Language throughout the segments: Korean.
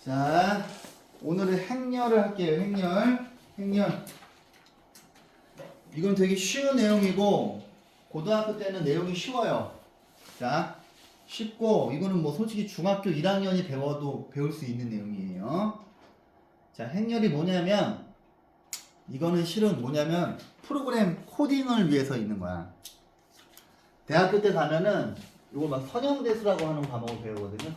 자, 오늘은 행렬을 할게요. 행렬. 이건 되게 쉬운 내용이고 고등학교 때는 내용이 쉬워요. 자, 쉽고 이거는 뭐 솔직히 중학교 1학년이 배워도 배울 수 있는 내용이에요. 자, 행렬이 뭐냐면 이거는 실은 뭐냐면 프로그램 코딩을 위해서 있는 거야. 대학교 때 가면은 이걸 막 선형대수라고 하는 과목을 배우거든요.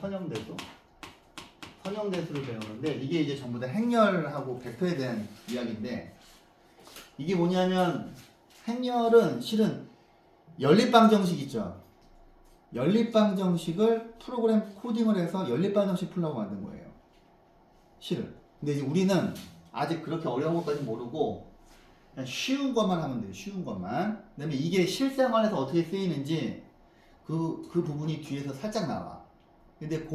선형대수를 배우는데 이게 이제 전부 다 행렬하고 벡터에 대한 이야기인데 이게 뭐냐면 행렬은 실은 연립방정식 있죠. 연립방정식을 프로그램 코딩을 해서 연립방정식 풀라고 만든 거예요. 실은. 근데 이제 우리는 아직 그렇게 어려운 것까지 모르고 그냥 쉬운 것만 하면 돼요. 쉬운 것만. 그다음에 이게 실생활에서 어떻게 쓰이는지 그 부분이 뒤에서 살짝 나와. 근데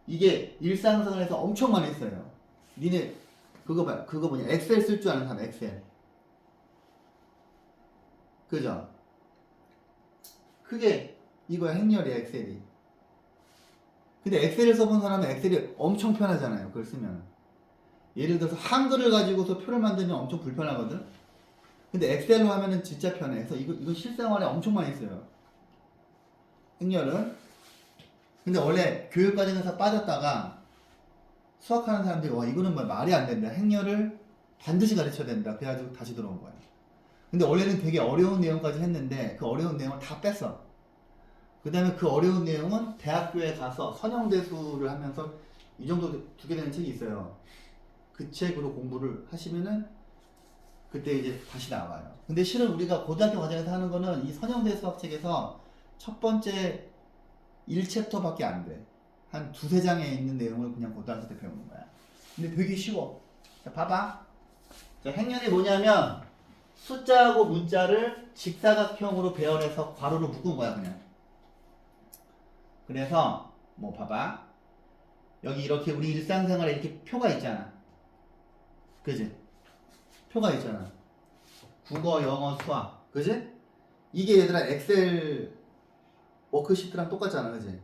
이게 일상생활에서 엄청 많이 써요. 니네 그거 뭐냐? 엑셀 쓸 줄 아는 사람 엑셀. 그죠? 그게 이거야 행렬이야 엑셀이. 근데 엑셀을 써본 사람은 엑셀이 엄청 편하잖아요. 그걸 쓰면. 예를 들어서 한글을 가지고서 표를 만들면 엄청 불편하거든. 근데 엑셀로 하면은 진짜 편해. 그래서 이거 실생활에 엄청 많이 써요. 행렬은. 근데 원래 교육과정에서 빠졌다가 수학하는 사람들이 와 이거는 뭐 말이 안 된다. 행렬을 반드시 가르쳐야 된다. 그래가지고 다시 들어온 거야. 근데 원래는 되게 어려운 내용까지 했는데 그 어려운 내용을 다 뺐어. 그 다음에 그 어려운 내용은 대학교에 가서 선형대수를 하면서 이 정도 두게 되는 책이 있어요. 그 책으로 공부를 하시면은 그때 이제 다시 나와요. 근데 실은 우리가 고등학교 과정에서 하는 거는 이 선형대수학 책에서 첫 번째 1챕터밖에 안 돼. 한 두세 장에 있는 내용을 그냥 고등학교 때 배우는 거야. 근데 되게 쉬워. 자, 봐봐. 자, 행렬이 뭐냐면 숫자하고 문자를 직사각형으로 배열해서 괄호로 묶은 거야, 그냥. 그래서 뭐 봐봐. 여기 이렇게 우리 일상생활에 이렇게 표가 있잖아. 그지? 표가 있잖아. 국어, 영어, 수학. 그지? 이게 얘들아 엑셀 워크시트랑 똑같잖아. 그지?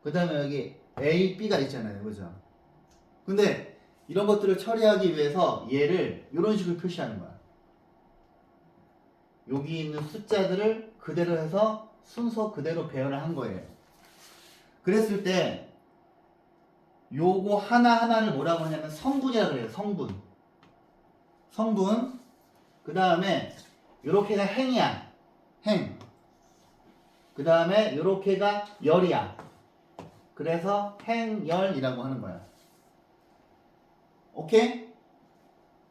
그 다음에 여기 A, B가 있잖아요. 그죠? 근데 이런 것들을 처리하기 위해서 얘를 이런 식으로 표시하는 거야. 여기 있는 숫자들을 그대로 해서 순서 그대로 배열을 한 거예요. 그랬을 때 요거 하나하나를 뭐라고 하냐면 성분이라고 그래요. 성분. 그 다음에 요렇게가 행이야. 행. 그 다음에 요렇게가 열이야. 그래서 행열이라고 하는 거야. 오케이?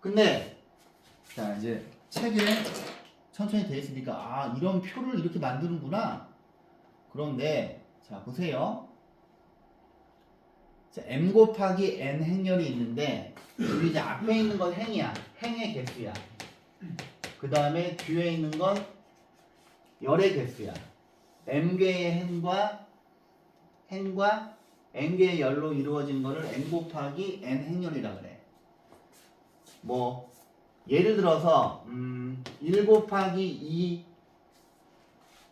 근데 자 이제 책에 천천히 돼 있으니까 아 이런 표를 이렇게 만드는구나. 그런데 자 보세요. 자, m 곱하기 n 행렬이 있는데 여기 이제 앞에 있는 건 행이야. 행의 개수야. 그 다음에 뒤에 있는 건 열의 개수야. m개의 행과 n개의 열로 이루어진 거를 n 곱하기 n 행렬이라 그래. 뭐 예를 들어서 1 곱하기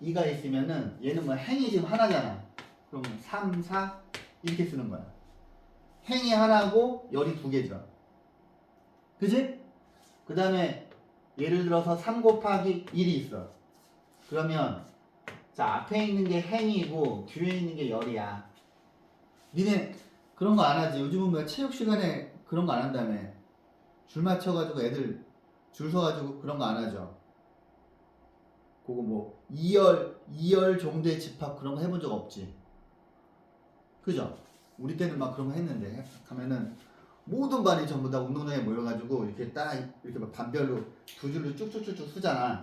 2가 있으면은 얘는 뭐 행이 지금 하나잖아. 그러면 3, 4 이렇게 쓰는 거야. 행이 하나고 열이 두 개죠. 그지? 그 다음에 예를 들어서 3 곱하기 1이 있어. 그러면 자 앞에 있는 게 행이고 뒤에 있는 게 열이야. 니네 그런 거 안 하지? 요즘은 뭐 체육 시간에 그런 거 안 한다며. 줄 맞춰가지고 애들 줄 서가지고 그런 거 안 하죠. 그거 뭐 2열 종대 집합 그런 거 해본 적 없지. 그죠? 우리 때는 막 그런 거 했는데 가면은 모든 반이 전부 다 운동장에 모여가지고 이렇게 딱 이렇게 막 반별로 두 줄로 쭉쭉쭉쭉 쓰잖아.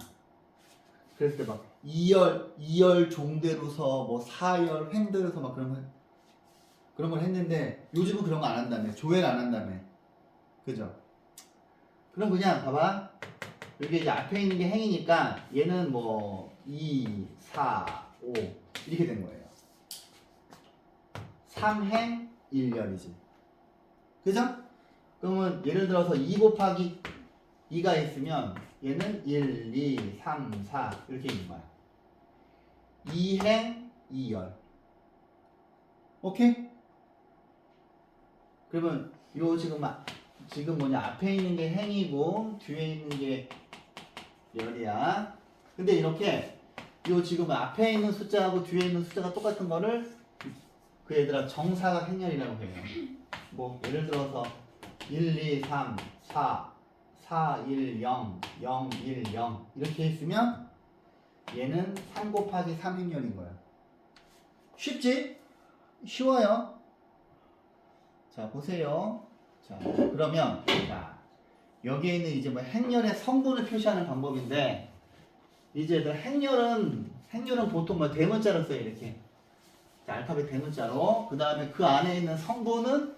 그랬을 때 막 2열 종대로 서 뭐 4열 횡대로 서 막 그런 걸 했는데 요즘은 그런 거 안 한다며. 조회를 안 한다며. 그죠? 그럼 그냥 봐봐. 여기 이제 앞에 있는 게 행이니까 얘는 뭐 2, 4, 5 이렇게 된 거예요. 3행 1열이지. 그죠? 그러면 예를 들어서 2 곱하기 2가 있으면 얘는 1, 2, 3, 4 이렇게 있는 거야. 2행 2열. 오케이? 그러면 요 지금 뭐냐 앞에 있는 게 행이고 뒤에 있는 게 열이야. 근데 이렇게 요 지금 앞에 있는 숫자하고 뒤에 있는 숫자가 똑같은 거를 그 얘들아 정사각 행렬이라고 해요. 뭐 예를 들어서 1, 2, 3, 4, 4, 1, 0, 0, 1, 0 이렇게 있으면 얘는 3 곱하기 3 행렬인 거야. 쉽지? 쉬워요. 자 보세요. 자 그러면 자 여기에 있는 이제 뭐 행렬의 성분을 표시하는 방법인데 이제 행렬은 보통 뭐 대문자로 써요 이렇게. 자, 알파벳 대문자로. 그 다음에 그 안에 있는 성분은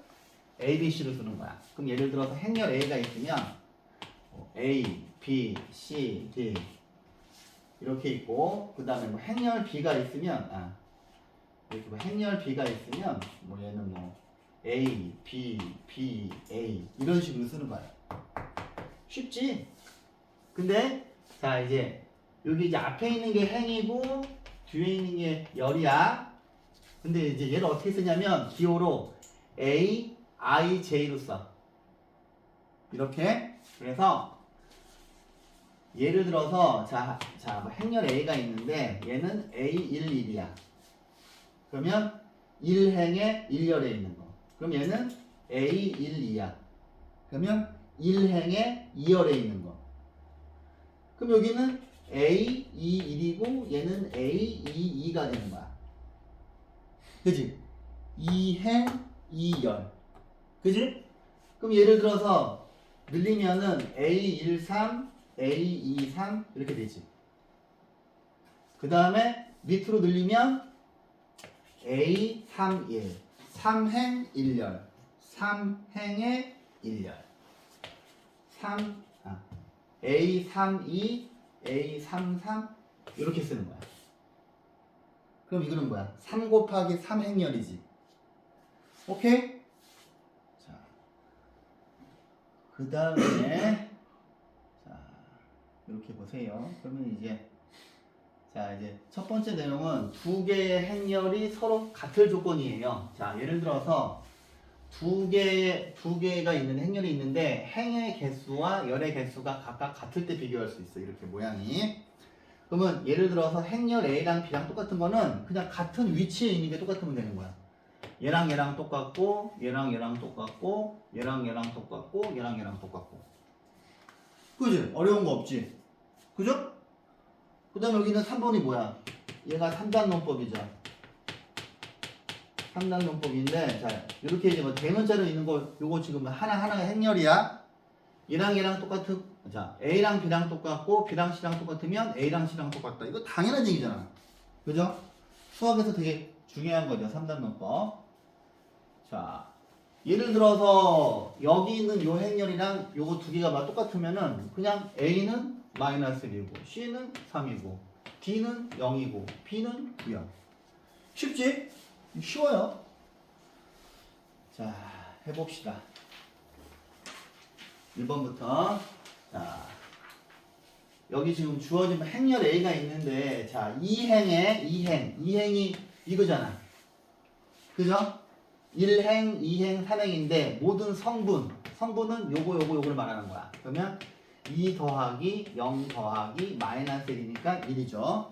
A, B, C로 쓰는 거야. 그럼 예를 들어서 행렬 A가 있으면 A, B, C, D 이렇게 있고 그 다음에 뭐 행렬 B가 있으면 이렇게 뭐 행렬 B가 있으면 뭐 얘는 뭐 A, B, B, A 이런 식으로 쓰는 거야. 쉽지? 근데 자 이제 여기 이제 앞에 있는 게 행이고 뒤에 있는 게 열이야. 근데 이제 얘를 어떻게 쓰냐면 기호로 A, I, J로 써. 이렇게. 그래서 예를 들어서 뭐 행렬 A가 있는데 얘는 A11이야. 그러면 1행에 1열에 있는 거. 그럼 얘는 A12야. 그러면 1행에 2열에 있는 거. 그럼 여기는 A21이고 얘는 A22가 되는 거야. 그지? 2행 2열. 그지? 그럼 예를 들어서 늘리면은 A13, A23 이렇게 되지. 그 다음에 밑으로 늘리면 A31, 3행 1열, 3행에 1열, A32, A33 이렇게 쓰는 거야. 그럼 이거는 뭐야? 3 곱하기 3 행렬이지. 오케이? 자, 그 다음에 자, 이렇게 보세요. 그러면 이제 첫 번째 내용은 두 개의 행렬이 서로 같을 조건이에요. 자, 예를 들어서 두 개가 있는 행렬이 있는데 행의 개수와 열의 개수가 각각 같을 때 비교할 수 있어. 이렇게 모양이. 그러면 예를 들어서 행렬 A랑 B랑 똑같은 거는 그냥 같은 위치에 있는 게 똑같으면 되는 거야. 얘랑 똑같고 얘랑 똑같고 얘랑 똑같고 얘랑 똑같고. 그지? 어려운 거 없지? 그죠? 그 다음에 여기는 3번이 뭐야? 얘가 3단 논법이죠. 3단 논법인데 자 이렇게 이제 뭐 대문자로 있는 거 요거 지금 하나하나가 행렬이야. 얘랑 똑같은 자 A랑 B랑 똑같고 B랑 C랑 똑같으면 A랑 C랑 똑같다. 이거 당연한 얘기잖아. 그죠? 수학에서 되게 중요한 거죠. 3단 논법. 자 예를 들어서 여기 있는 요 행렬이랑 요거 두 개가 막 똑같으면은 그냥 A는 마이너스 1이고 C는 3이고 D는 0이고 B는 9야. 쉽지? 쉬워요. 자 해봅시다. 1번부터 자 여기 지금 주어진 행렬 A가 있는데 자 2행이 이거잖아. 그죠? 1행, 2행, 3행인데 모든 성분은 요거를 말하는 거야. 그러면 2 더하기 0 더하기 마이너스 1이니까 1이죠.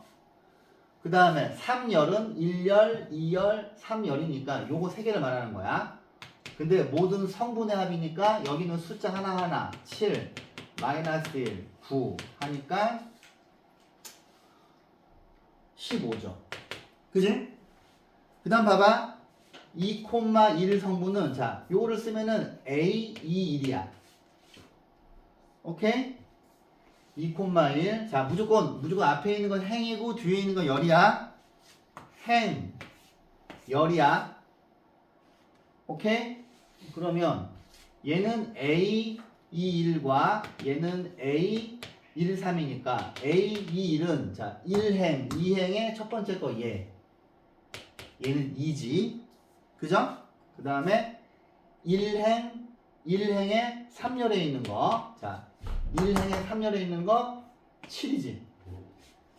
그 다음에 3열은 1열, 2열, 3열이니까 요거 세 개를 말하는 거야. 근데 모든 성분의 합이니까 여기는 숫자 하나하나 7, 마이너스 1, 9 하니까 15죠. 그지? 그 다음 봐봐. 2,1 성분은 자 요거를 쓰면은 A21이야. 오케이? 2,1 자 무조건 앞에 있는 건 행이고 뒤에 있는 건 열이야. 행 열이야. 오케이? 그러면 얘는 A21과 얘는 A13이니까 A21은 자 1행 2행의 첫 번째 거 얘는 2지. 그죠? 그 다음에 1행에 3열에 있는 거. 자, 1행에 3열에 있는 거 7이지.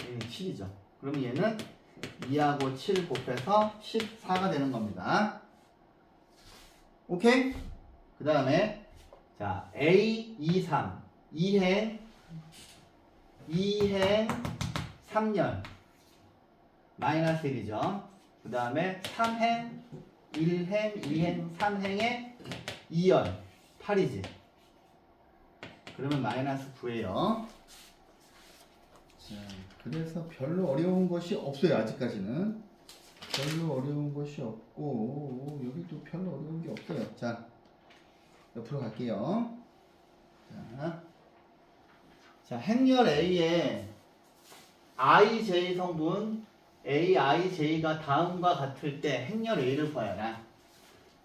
얘는 7이죠. 그러면 얘는 2하고 7 곱해서 14가 되는 겁니다. 오케이? 그 다음에 자 A 2 3 2행 3열 마이너스 1이죠. 그 다음에 3행 1행 2행 3행의 2열 8이지. 그러면 마이너스 9예요. 자, 그래서 별로 어려운 것이 없어요. 아직까지는 별로 어려운 것이 없고 여기도 별로 어려운 게 없어요. 자, 옆으로 갈게요. 자, 행렬 A의 IJ 성분 AIJ가 다음과 같을 때 행렬 A를 구하여라.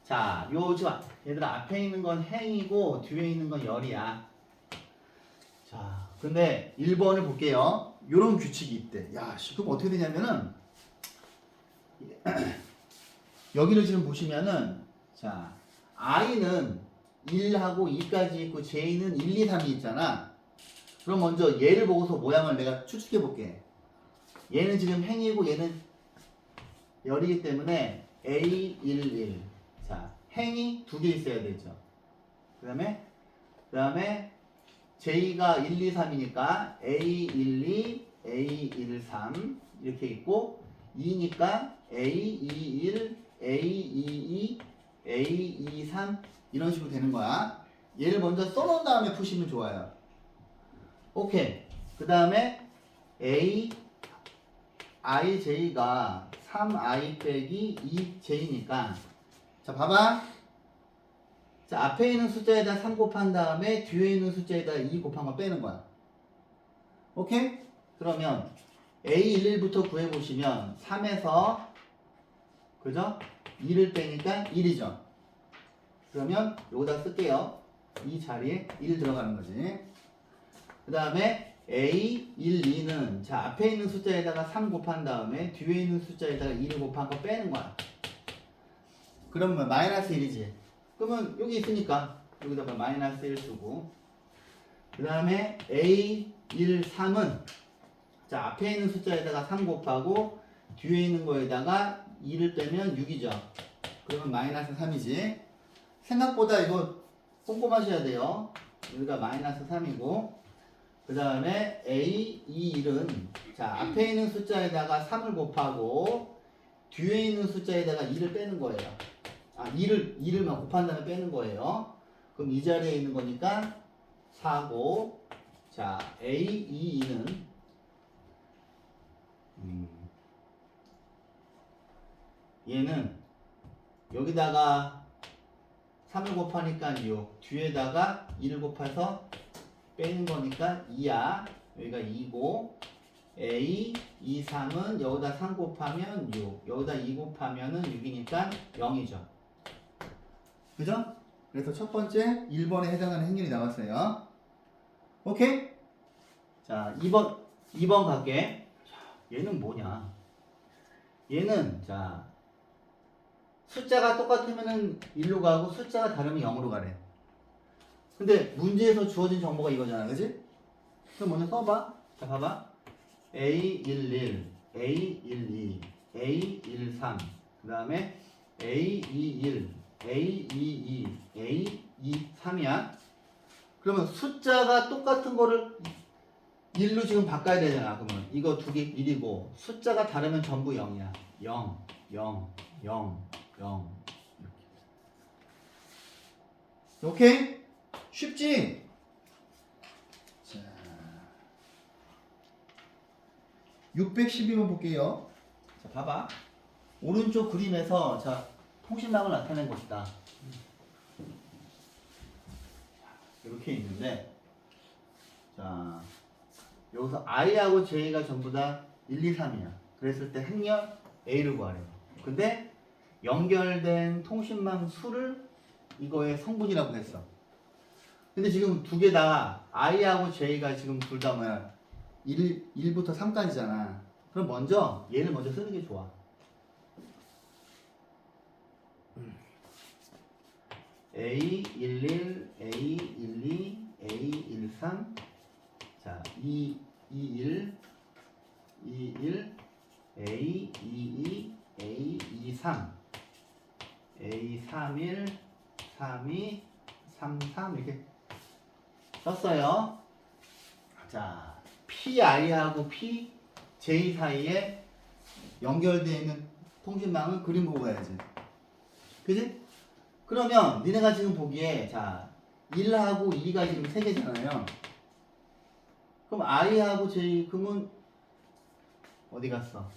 자, 얘들아 앞에 있는 건 행이고 뒤에 있는 건 열이야. 자, 근데 1번을 볼게요. 요런 규칙이 있대. 야, 그럼 어떻게 되냐면은 여기를 지금 보시면은 자, I는 1하고 2까지 있고 J는 1, 2, 3이 있잖아. 그럼 먼저 얘를 보고서 모양을 내가 추측해 볼게. 얘는 지금 행이고 얘는 열이기 때문에 A, 1, 1. 자, 행이 2개 있어야 되죠. 그 다음에 J가 1, 2, 3이니까 A, 1, 2, A, 1, 3 이렇게 있고 2니까 A, 2, 1, A, 2, 2, A, 2, 3 이런 식으로 되는 거야. 얘를 먼저 써놓은 다음에 푸시면 좋아요. 오케이. 그 다음에 A, IJ가 3I 빼기 2J니까 자 봐봐. 자 앞에 있는 숫자에다 3 곱한 다음에 뒤에 있는 숫자에다 2 곱한 거 빼는 거야. 오케이? 그러면 A11부터 구해보시면 3에서 그죠? 2를 빼니까 1이죠. 그러면 여기다 쓸게요. 이 자리에 1 들어가는 거지. 그 다음에 A, 1, 2는 자 앞에 있는 숫자에다가 3 곱한 다음에 뒤에 있는 숫자에다가 2를 곱한 거 빼는 거야. 그러면 마이너스 1이지. 그러면 여기 있으니까 여기다가 마이너스 1 쓰고 그 다음에 A, 1, 3은 자 앞에 있는 숫자에다가 3 곱하고 뒤에 있는 거에다가 2를 빼면 6이죠. 그러면 마이너스 3이지. 생각보다 이거 꼼꼼하셔야 돼요. 여기가 마이너스 3이고 그 다음에 A, 2, 1은 자 앞에 있는 숫자에다가 3을 곱하고 뒤에 있는 숫자에다가 2를 빼는 거예요. 2를 곱한 다음에 빼는 거예요. 그럼 이 자리에 있는 거니까 4고 자 A, 2, 2는 얘는 여기다가 3을 곱하니까 6 뒤에다가 2를 곱해서 빼는 거니까 2야. 여기가 2고 A, 2, 3은 여기다 3 곱하면 6 여기다 2 곱하면은 6이니까 0이죠. 그죠? 그래서 첫 번째 1번에 해당하는 행렬이 나왔어요. 오케이? 자 2번 갈게. 얘는 뭐냐? 얘는 자 숫자가 똑같으면은 1로 가고 숫자가 다르면 0으로 가래. 근데 문제에서 주어진 정보가 이거잖아. 그지? 그럼 먼저 써봐. 자 봐봐. A11, A12, A13 그 다음에 A21, A22, A23이야. 그러면 숫자가 똑같은 거를 1로 지금 바꿔야 되잖아. 그러면 이거 두 개 1이고 숫자가 다르면 전부 0이야. 0, 0, 0, 0 이렇게. 오케이? 쉽지? 자, 612번 볼게요. 자, 봐봐. 오른쪽 그림에서 자, 통신망을 나타낸 것이다. 이렇게 있는데 자, 여기서 I하고 J가 전부 다 1, 2, 3이야. 그랬을 때 행렬 A를 구하래요. 근데 연결된 통신망 수를 이거의 성분이라고 했어. 근데 지금 두 개 다 I하고 J가 지금 둘 다 뭐야? 1부터 3까지잖아. 그럼 먼저 얘를 먼저 쓰는 게 좋아. A11, A12, A13 자, 21, 21, A22, A23 A31, 32, 3, 3 이렇게 썼어요. 자, PI하고 PJ 사이에 연결되어 있는 통신망은 그림 보고 가야지. 그지? 그러면 니네가 지금 보기에 자 1하고 2가 지금 3개잖아요. 그럼 I하고 J 그러면 어디 갔어?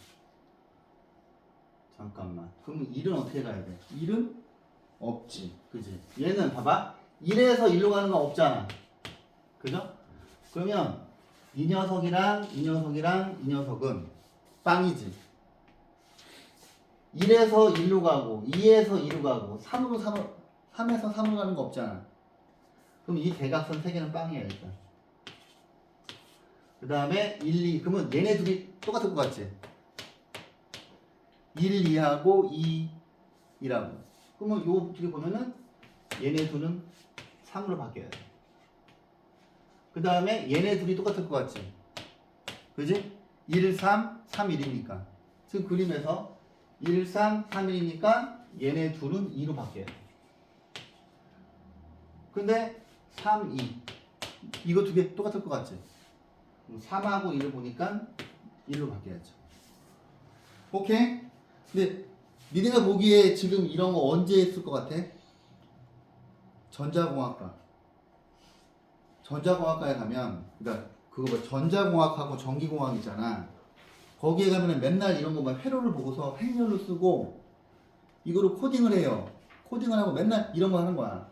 잠깐만. 그럼 1은 어떻게 가야 돼? 1은 없지. 그지? 얘는 봐봐. 1에서 1로 가는 건 없잖아. 그죠? 그러면 이 녀석이랑 이 녀석이랑 이 녀석은 빵이지. 1에서 1로 가고 2에서 2로 가고 3에서 3으로 가는 거 없잖아. 그럼 이 대각선 3개는 빵이야 일단. 그 다음에 1, 2 그러면 얘네 둘이 똑같을 것 같지? 1, 2하고 2, 2라고. 그러면 요 둘이 보면은 얘네 둘은 3으로 바뀌어야 돼. 그 다음에 얘네 둘이 똑같을 것 같지? 그지? 1, 3, 3, 1이니까. 지금 그림에서 1, 3, 3, 1이니까 얘네 둘은 2로 바뀌어야 돼. 근데 3, 2 이거 두 개 똑같을 것 같지? 3하고 2를 보니까 1로 바뀌어야죠. 오케이? 근데 니네가 보기에 지금 이런 거 언제 했을 것 같아? 전자공학과. 전자공학과에 가면 그러니까 그거 뭐 전자공학하고 전기공학 있잖아. 거기에 가면은 맨날 이런 거만 회로를 보고서 행렬로 쓰고 이거를 코딩을 해요. 코딩을 하고 맨날 이런 거 하는 거야.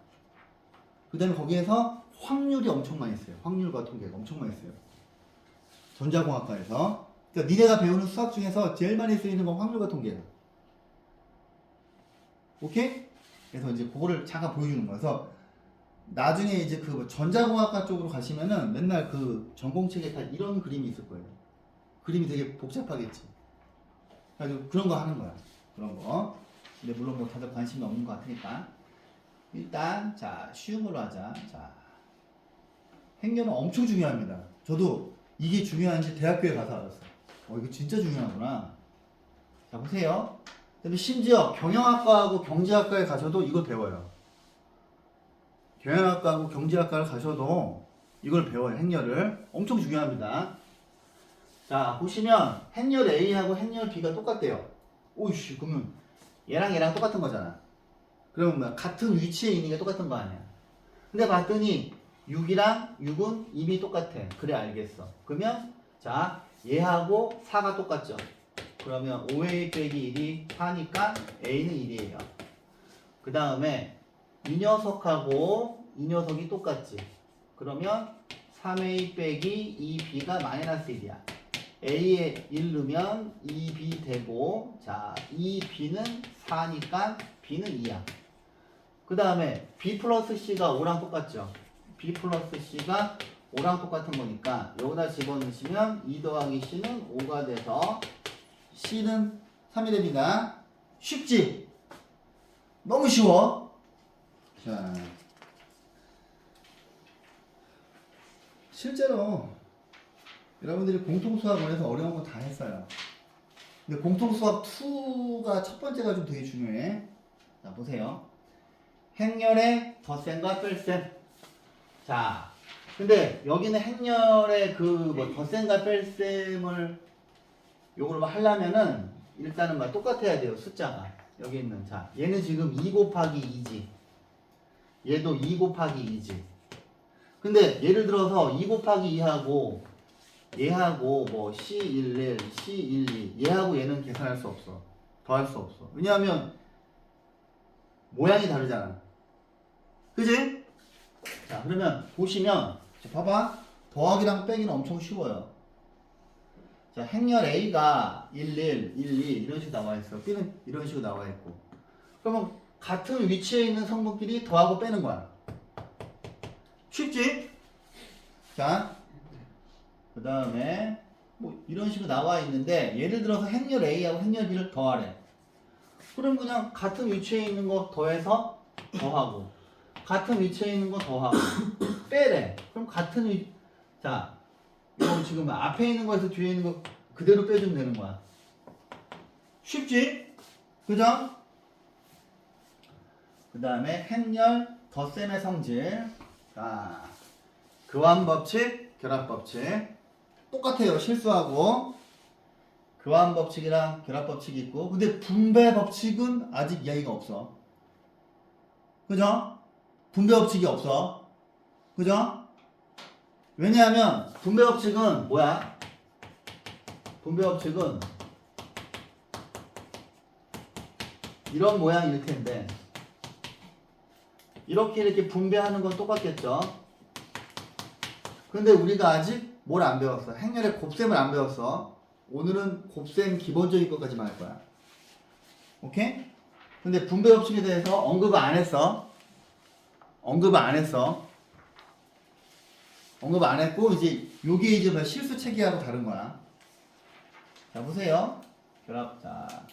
그 다음에 거기에서 확률이 엄청 많이 써요. 확률과 통계가 엄청 많이 써요. 전자공학과에서. 그러니까 니네가 배우는 수학 중에서 제일 많이 쓰이는 건 확률과 통계야. 오케이? 그래서 이제 그거를 잠깐 보여주는 거여서 나중에 이제 그 전자공학과 쪽으로 가시면은 맨날 그 전공책에 다 이런 그림이 있을 거예요. 그림이 되게 복잡하겠지. 그래서 그런 거 하는 거야. 그런 거. 근데 물론 뭐 다들 관심이 없는 것 같으니까. 일단 자 쉬운 걸로 하자. 자 행렬은 엄청 중요합니다. 저도 이게 중요한지 대학교에 가서 알았어요. 이거 진짜 중요하구나. 자 보세요. 그다음에 심지어 경영학과하고 경제학과에 가셔도 이걸 배워요. 경영학과하고 경제학과를 가셔도 이걸 배워요. 행렬을. 엄청 중요합니다. 자 보시면 행렬 A하고 행렬 B가 똑같대요. 오이씨 그러면 얘랑 얘랑 똑같은 거잖아. 그러면 뭐 같은 위치에 있는 게 똑같은 거 아니야. 근데 봤더니 6이랑 6은 이미 똑같아. 그래 알겠어. 그러면 자 얘하고 4가 똑같죠. 그러면 5A 빼기 1이 4니까 A는 1이에요. 그 다음에 이 녀석하고 이 녀석이 똑같지. 그러면 3A 빼기 2B가 마이너스 1이야. A에 1 넣으면 2B 되고 자 2B는 4니까 B는 2야. 그 다음에 B 플러스 C가 5랑 똑같죠. B 플러스 C가 5랑 똑같은 거니까 여기다 집어넣으시면 2 더하기 C는 5가 돼서 C는 3이 됩니다. 쉽지? 너무 쉬워. 자, 실제로 여러분들이 공통수학원에서 어려운 거 다 했어요. 근데 공통수학 2가 첫 번째가 좀 되게 중요해. 자, 보세요. 행렬의 덧셈과 뺄셈. 자, 근데 여기는 행렬의 그 뭐 덧셈과 뺄셈을 요걸 뭐 하려면은 일단은 막 똑같아야 돼요. 숫자가. 여기 있는 자, 얘는 지금 2 곱하기 2지. 얘도 2 곱하기 2지. 근데 예를 들어서 2 곱하기 2하고 얘하고 뭐 C11, C12 얘하고 얘는 계산할 수 없어. 더할 수 없어. 왜냐하면 모양이 다르잖아. 그지? 자 그러면 보시면 자, 봐봐. 더하기랑 빼기는 엄청 쉬워요. 자 행렬 A가 11, 12 이런 식으로 나와 있어. B는 이런 식으로 나와 있고. 그러면 같은 위치에 있는 성분끼리 더하고 빼는 거야. 쉽지? 자 그 다음에 뭐 이런 식으로 나와 있는데 예를 들어서 행렬 A하고 행렬 B를 더하래. 그럼 그냥 같은 위치에 있는 거 더해서 더하고 같은 위치에 있는 거 더하고 빼래. 그럼 같은 자 이거 지금 앞에 있는 거에서 뒤에 있는 거 그대로 빼주면 되는 거야. 쉽지? 그죠? 그 다음에 행렬 덧셈의 성질. 자, 교환법칙, 결합법칙. 똑같아요. 실수하고. 교환법칙이랑 결합법칙이 있고. 근데 분배법칙은 아직 이야기가 없어. 그죠? 분배법칙이 없어. 그죠? 왜냐하면 분배법칙은 뭐야? 분배법칙은 이런 모양일 텐데 이렇게 분배하는 건 똑같겠죠? 근데 우리가 아직 뭘 안 배웠어? 행렬의 곱셈을 안 배웠어. 오늘은 곱셈 기본적인 것까지만 할 거야. 오케이? 근데 분배법칙에 대해서 언급을 안 했어. 언급을 안 했고 이제 요게 이제 뭐 실수 체계하고 다른 거야. 자 보세요.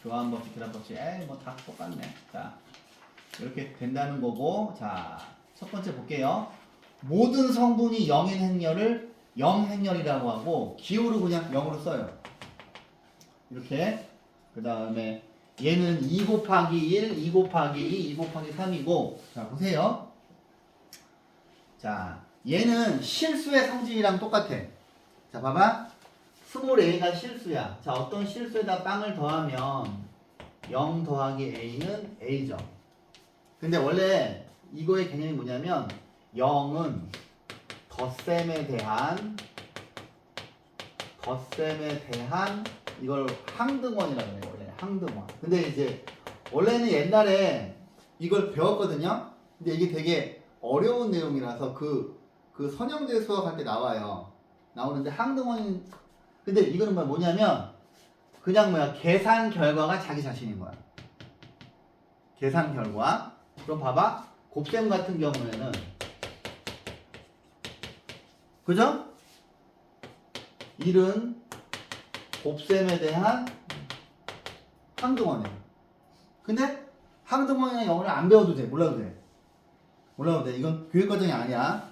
교환법칙, 결합법칙. 뭐 다 똑같네. 자 이렇게 된다는 거고. 자 첫 번째 볼게요. 모든 성분이 0인 행렬을 0행렬이라고 하고 기호를 그냥 0으로 써요. 이렇게. 그 다음에 얘는 2 곱하기 1, 2 곱하기 2, 2 곱하기 3이고. 자 보세요. 자 얘는 실수의 성질이랑 똑같아. 자 봐봐. 스몰 a가 실수야. 자 어떤 실수에다 빵을 더하면 0 더하기 a는 a죠. 근데 원래 이거의 개념이 뭐냐면 0은 덧셈에 대한 이걸 항등원이라고 해요. 원래 항등원. 근데 이제 원래는 옛날에 이걸 배웠거든요. 근데 이게 되게 어려운 내용이라서 그 선형제 수학할 때 나오는데 항등원. 근데 이거는 뭐냐면 그냥 계산 결과가 자기 자신인 거야. 계산 결과. 그럼 봐봐. 곱셈 같은 경우에는 그죠? 1은 곱셈에 대한 항등원이에요. 근데 항등원이나 영어를 안 배워도 돼. 몰라도 돼. 이건 교육과정이 아니야.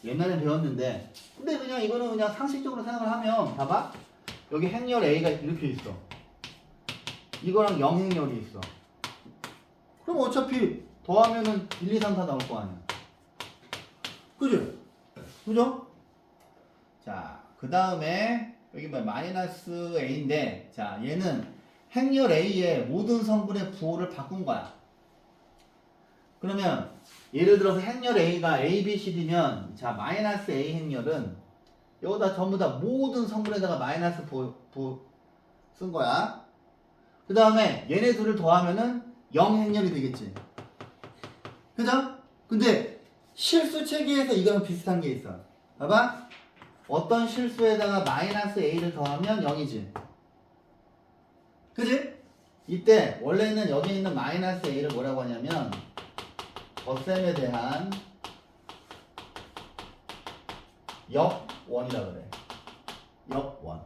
옛날에 배웠는데. 근데 그냥 이거는 그냥 상식적으로 생각을 하면 봐봐. 여기 행렬 A가 이렇게 있어. 이거랑 0행렬이 있어. 그럼 어차피 더하면은 1, 2, 3, 4 나올 거 아니야. 그죠? 자, 그 다음에 여기 마이너스 A인데, 자, 얘는 행렬 A의 모든 성분의 부호를 바꾼 거야. 그러면 예를 들어서 행렬 A가 A, B, C, D면 자, 마이너스 A 행렬은 여기다 전부 다 모든 성분에다가 마이너스 부호 쓴 거야. 그 다음에 얘네 둘을 더하면은 0행렬이 되겠지. 그죠? 근데 실수 체계에서 이거는 비슷한 게 있어. 봐봐. 어떤 실수에다가 마이너스 A를 더하면 0이지. 그지? 이때 원래는 여기 있는 마이너스 A를 뭐라고 하냐면 덧셈에 대한 역원이라고 그래. 역원.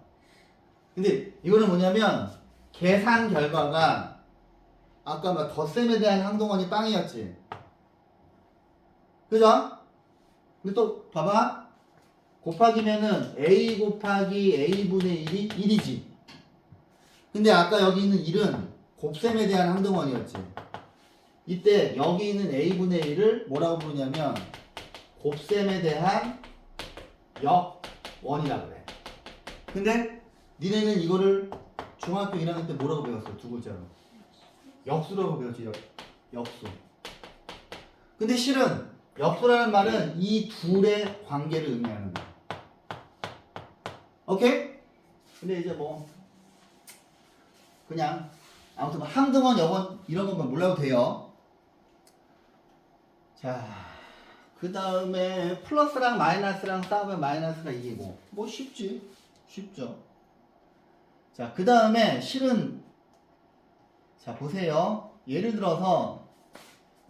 근데 이거는 뭐냐면 계산 결과가 아까 덧셈에 대한 항등원이 빵이었지. 그죠? 근데 또 봐봐. 곱하기면은 a 곱하기 a분의 1이 1이지. 근데 아까 여기 있는 1은 곱셈에 대한 항등원이었지. 이때 여기 있는 a분의 1을 뭐라고 부르냐면 곱셈에 대한 역원이라고 그래. 근데 니네는 이거를 중학교 1학년 때 뭐라고 배웠어? 두 글자로. 역수라고 배웠지. 역수. 근데 실은 역수라는 말은 이 둘의 관계를 의미하는 거야. 오케이? 근데 이제 그냥 아무튼 항등원, 역원 이런 것만 몰라도 돼요. 자, 그 다음에 플러스랑 마이너스랑 싸우면 마이너스가 이기고 쉽죠. 자, 그 다음에 실은 자 보세요. 예를 들어서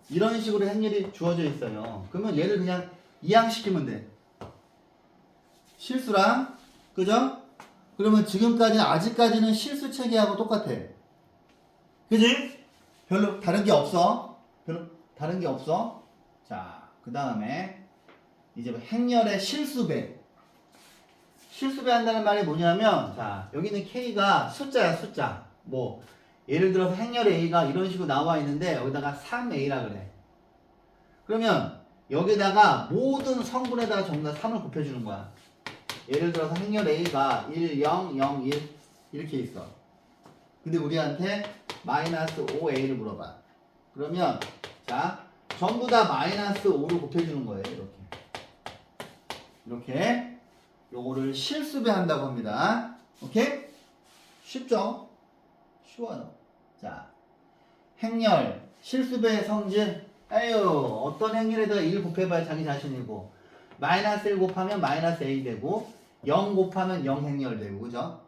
이런 식으로 행렬이 주어져 있어요. 그러면 얘를 그냥 이항시키면 돼. 실수랑, 그죠? 그러면 지금까지는 아직까지는 실수 체계하고 똑같아. 그지? 별로 다른 게 없어. 자, 그 다음에 이제 행렬의 실수배. 실수배 한다는 말이 뭐냐면, 자, 여기는 K가 숫자야, 숫자. 예를 들어서 행렬 A가 이런 식으로 나와 있는데 여기다가 3A라 그래. 그러면 여기다가 모든 성분에다가 전부 다 3을 곱해주는 거야. 예를 들어서 행렬 A가 1, 0, 0, 1 이렇게 있어. 근데 우리한테 마이너스 5A를 물어봐. 그러면 자 전부 다 마이너스 5를 곱해주는 거예요. 이렇게 요거를 실수배 한다고 합니다. 오케이? 쉽죠? 쉬워요. 자 행렬 실수배의 성질. 에휴 어떤 행렬에다가 1 곱해봐야 자기 자신이고 마이너스 1 곱하면 마이너스 A 되고 0 곱하면 0 행렬 되고 그죠?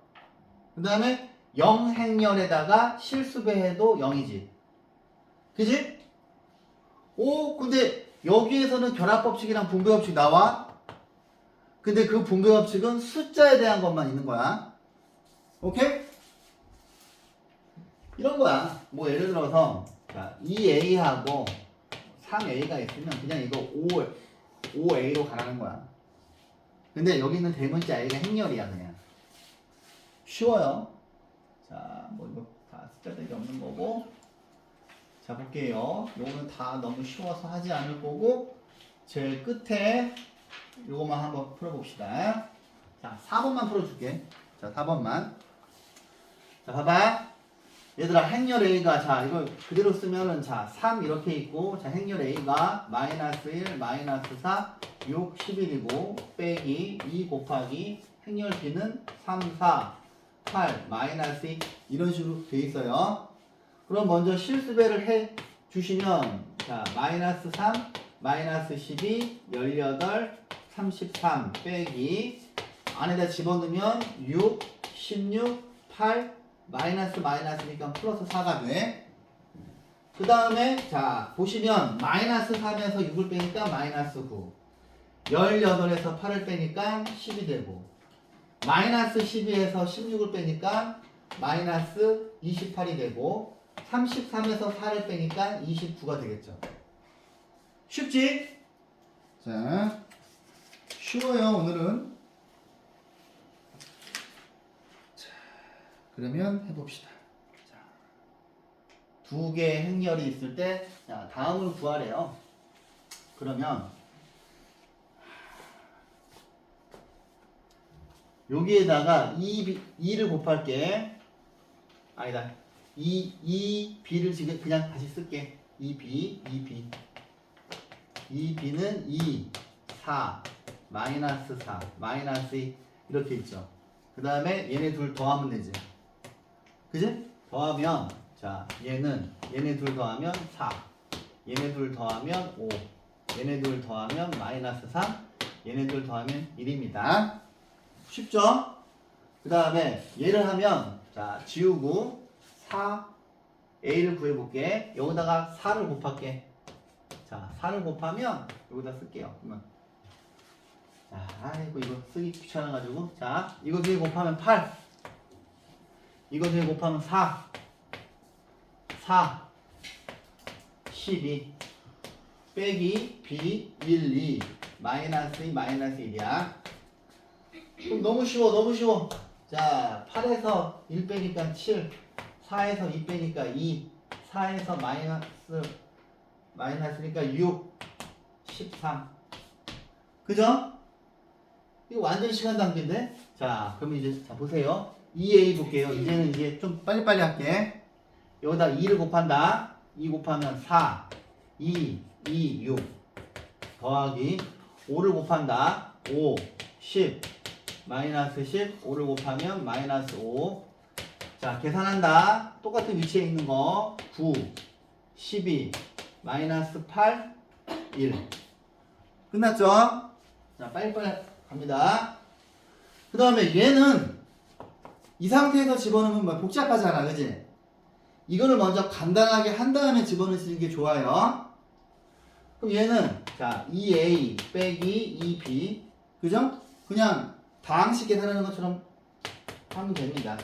그 다음에 0 행렬에다가 실수배해도 0이지. 그지? 오 근데 여기에서는 결합법칙이랑 분배법칙 나와? 근데 그 분배법칙은 숫자에 대한 것만 있는 거야. 오케이? 이런 거야. 뭐 예를 들어서 자, 2A하고 3A가 있으면 그냥 이거 5A로 가라는 거야. 근데 여기 있는 대문자 A가 행렬이야 그냥. 쉬워요. 자, 뭐 이거 다 숫자들이 없는 거고. 자, 볼게요. 요거는 다 너무 쉬워서 하지 않을 거고 제일 끝에 요거만 한번 풀어봅시다. 자, 4번만 풀어줄게. 자, 4번만. 자, 봐봐. 얘들아, 행렬 A가, 자, 이거 그대로 쓰면은, 자, 3 이렇게 있고, 자, 행렬 A가 마이너스 1, 마이너스 4, 6, 11이고, 빼기 2 곱하기 행렬 B는 3, 4, 8, 마이너스 2, 이런 식으로 돼 있어요. 그럼 먼저 실수배를 해 주시면, 자, 마이너스 3, 마이너스 12, 18, 33 빼기 안에다 집어넣으면 6, 16, 8 마이너스 마이너스니까 플러스 4가 돼. 그 다음에 자 보시면 마이너스 3에서 6을 빼니까 마이너스 9 18에서 8을 빼니까 10이 되고 마이너스 12에서 16을 빼니까 마이너스 28이 되고 33에서 4를 빼니까 29가 되겠죠. 쉽지? 자, 쉬워요 오늘은. 자, 그러면 해봅시다. 자, 두 개의 행렬이 있을 때 자, 다음을 구하래요. 그러면 여기에다가 2를 곱할게. 아니다. 2B를 지금 그냥 다시 쓸게. 2B는 2, 4, 마이너스 4, 마이너스 2 이렇게 있죠. 그 다음에 얘네 둘 더하면 되지. 그지? 더하면 자 얘네 둘 더하면 4, 얘네 둘 더하면 5, 얘네 둘 더하면 마이너스 3, 얘네 둘 더하면 1입니다. 쉽죠? 그 다음에 얘를 하면 자 지우고 4A를 구해볼게. 여기다가 4를 곱할게. 자 4를 곱하면 여기다 쓸게요. 그러면 자 아이고 이거 쓰기 귀찮아가지고 자 이거 뒤에 곱하면 8, 이거 뒤에 곱하면 4, 12 빼기 B 1, 2 마이너스 2 마이너스 1이야. 그럼 너무 쉬워. 자 8에서 1 빼니까 7, 4에서 2 빼니까 2, 4에서 마이너스니까 6, 13 그죠? 이거 완전 시간 낭비인데? 자 그럼 이제 자 보세요. 2A 볼게요. 이제는 이제 좀 빨리빨리 할게. 여기다 2를 곱한다. 2 곱하면 4, 2, 6 더하기 5를 곱한다. 5, 10 마이너스 10 5를 곱하면 마이너스 5. 자 계산한다. 똑같은 위치에 있는 거 9, 12 마이너스 8, 1 끝났죠? 자 빨리빨리 갑니다. 그 다음에 얘는 이 상태에서 집어넣으면 뭐 복잡하잖아 그지? 이거를 먼저 간단하게 한 다음에 집어넣으시는 게 좋아요. 그럼 얘는 자 2A 빼기 2B 그죠? 그냥 다항식 계산하는 것처럼 하면 됩니다.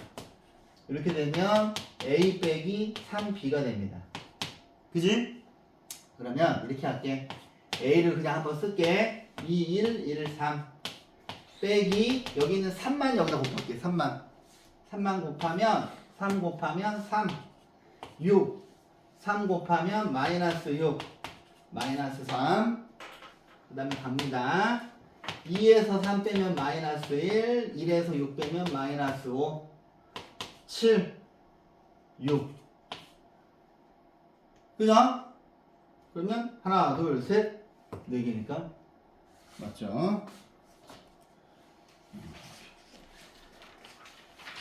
이렇게 되면 A 빼기 3B가 됩니다. 그지? 그러면 이렇게 할게. A를 그냥 한번 쓸게. 2, 1, 1, 3 빼기 여기 있는 3만 여기다 곱할게. 3만 곱하면 3 곱하면 3 6 3 곱하면 마이너스 6 마이너스 3. 그 다음에 갑니다. 2에서 3 빼면 마이너스 1, 1에서 6 빼면 마이너스 5, 7, 6. 그죠? 그러면 하나, 둘, 셋, 4개니까 맞죠?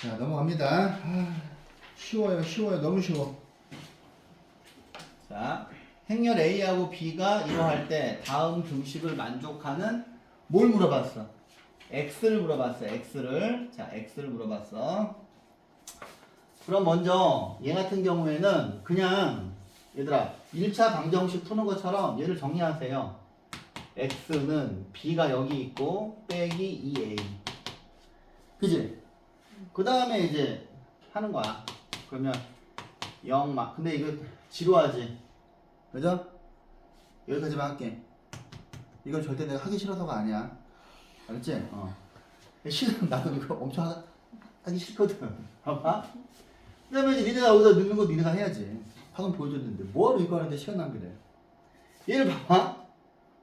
자, 넘어갑니다. 쉬워요, 쉬워요. 너무 쉬워. 자, 행렬 A하고 B가 이러할 때 다음 등식을 만족하는 뭘 물어봤어? X를 물어봤어. X를. 자, X를 물어봤어. 그럼 먼저 얘 같은 경우에는 그냥 얘들아 1차 방정식 푸는 것처럼 얘를 정리하세요. X는 B가 여기 있고 빼기 2A. 그지? 그 다음에 이제 하는 거야. 그러면 0 막. 근데 이거 지루하지? 그죠? 여기까지만 할게. 이건 절대 내가 하기 싫어서가 아니야. 알았지? 싫어. 나도 이거 엄청 하기 싫거든. 봐봐. 그 다음에 이제 니네가 여기다 넣는 거 니네가 해야지. 방금 보여줬는데 뭐하러 이거 하는데 시간 낭비래. 얘를 봐봐.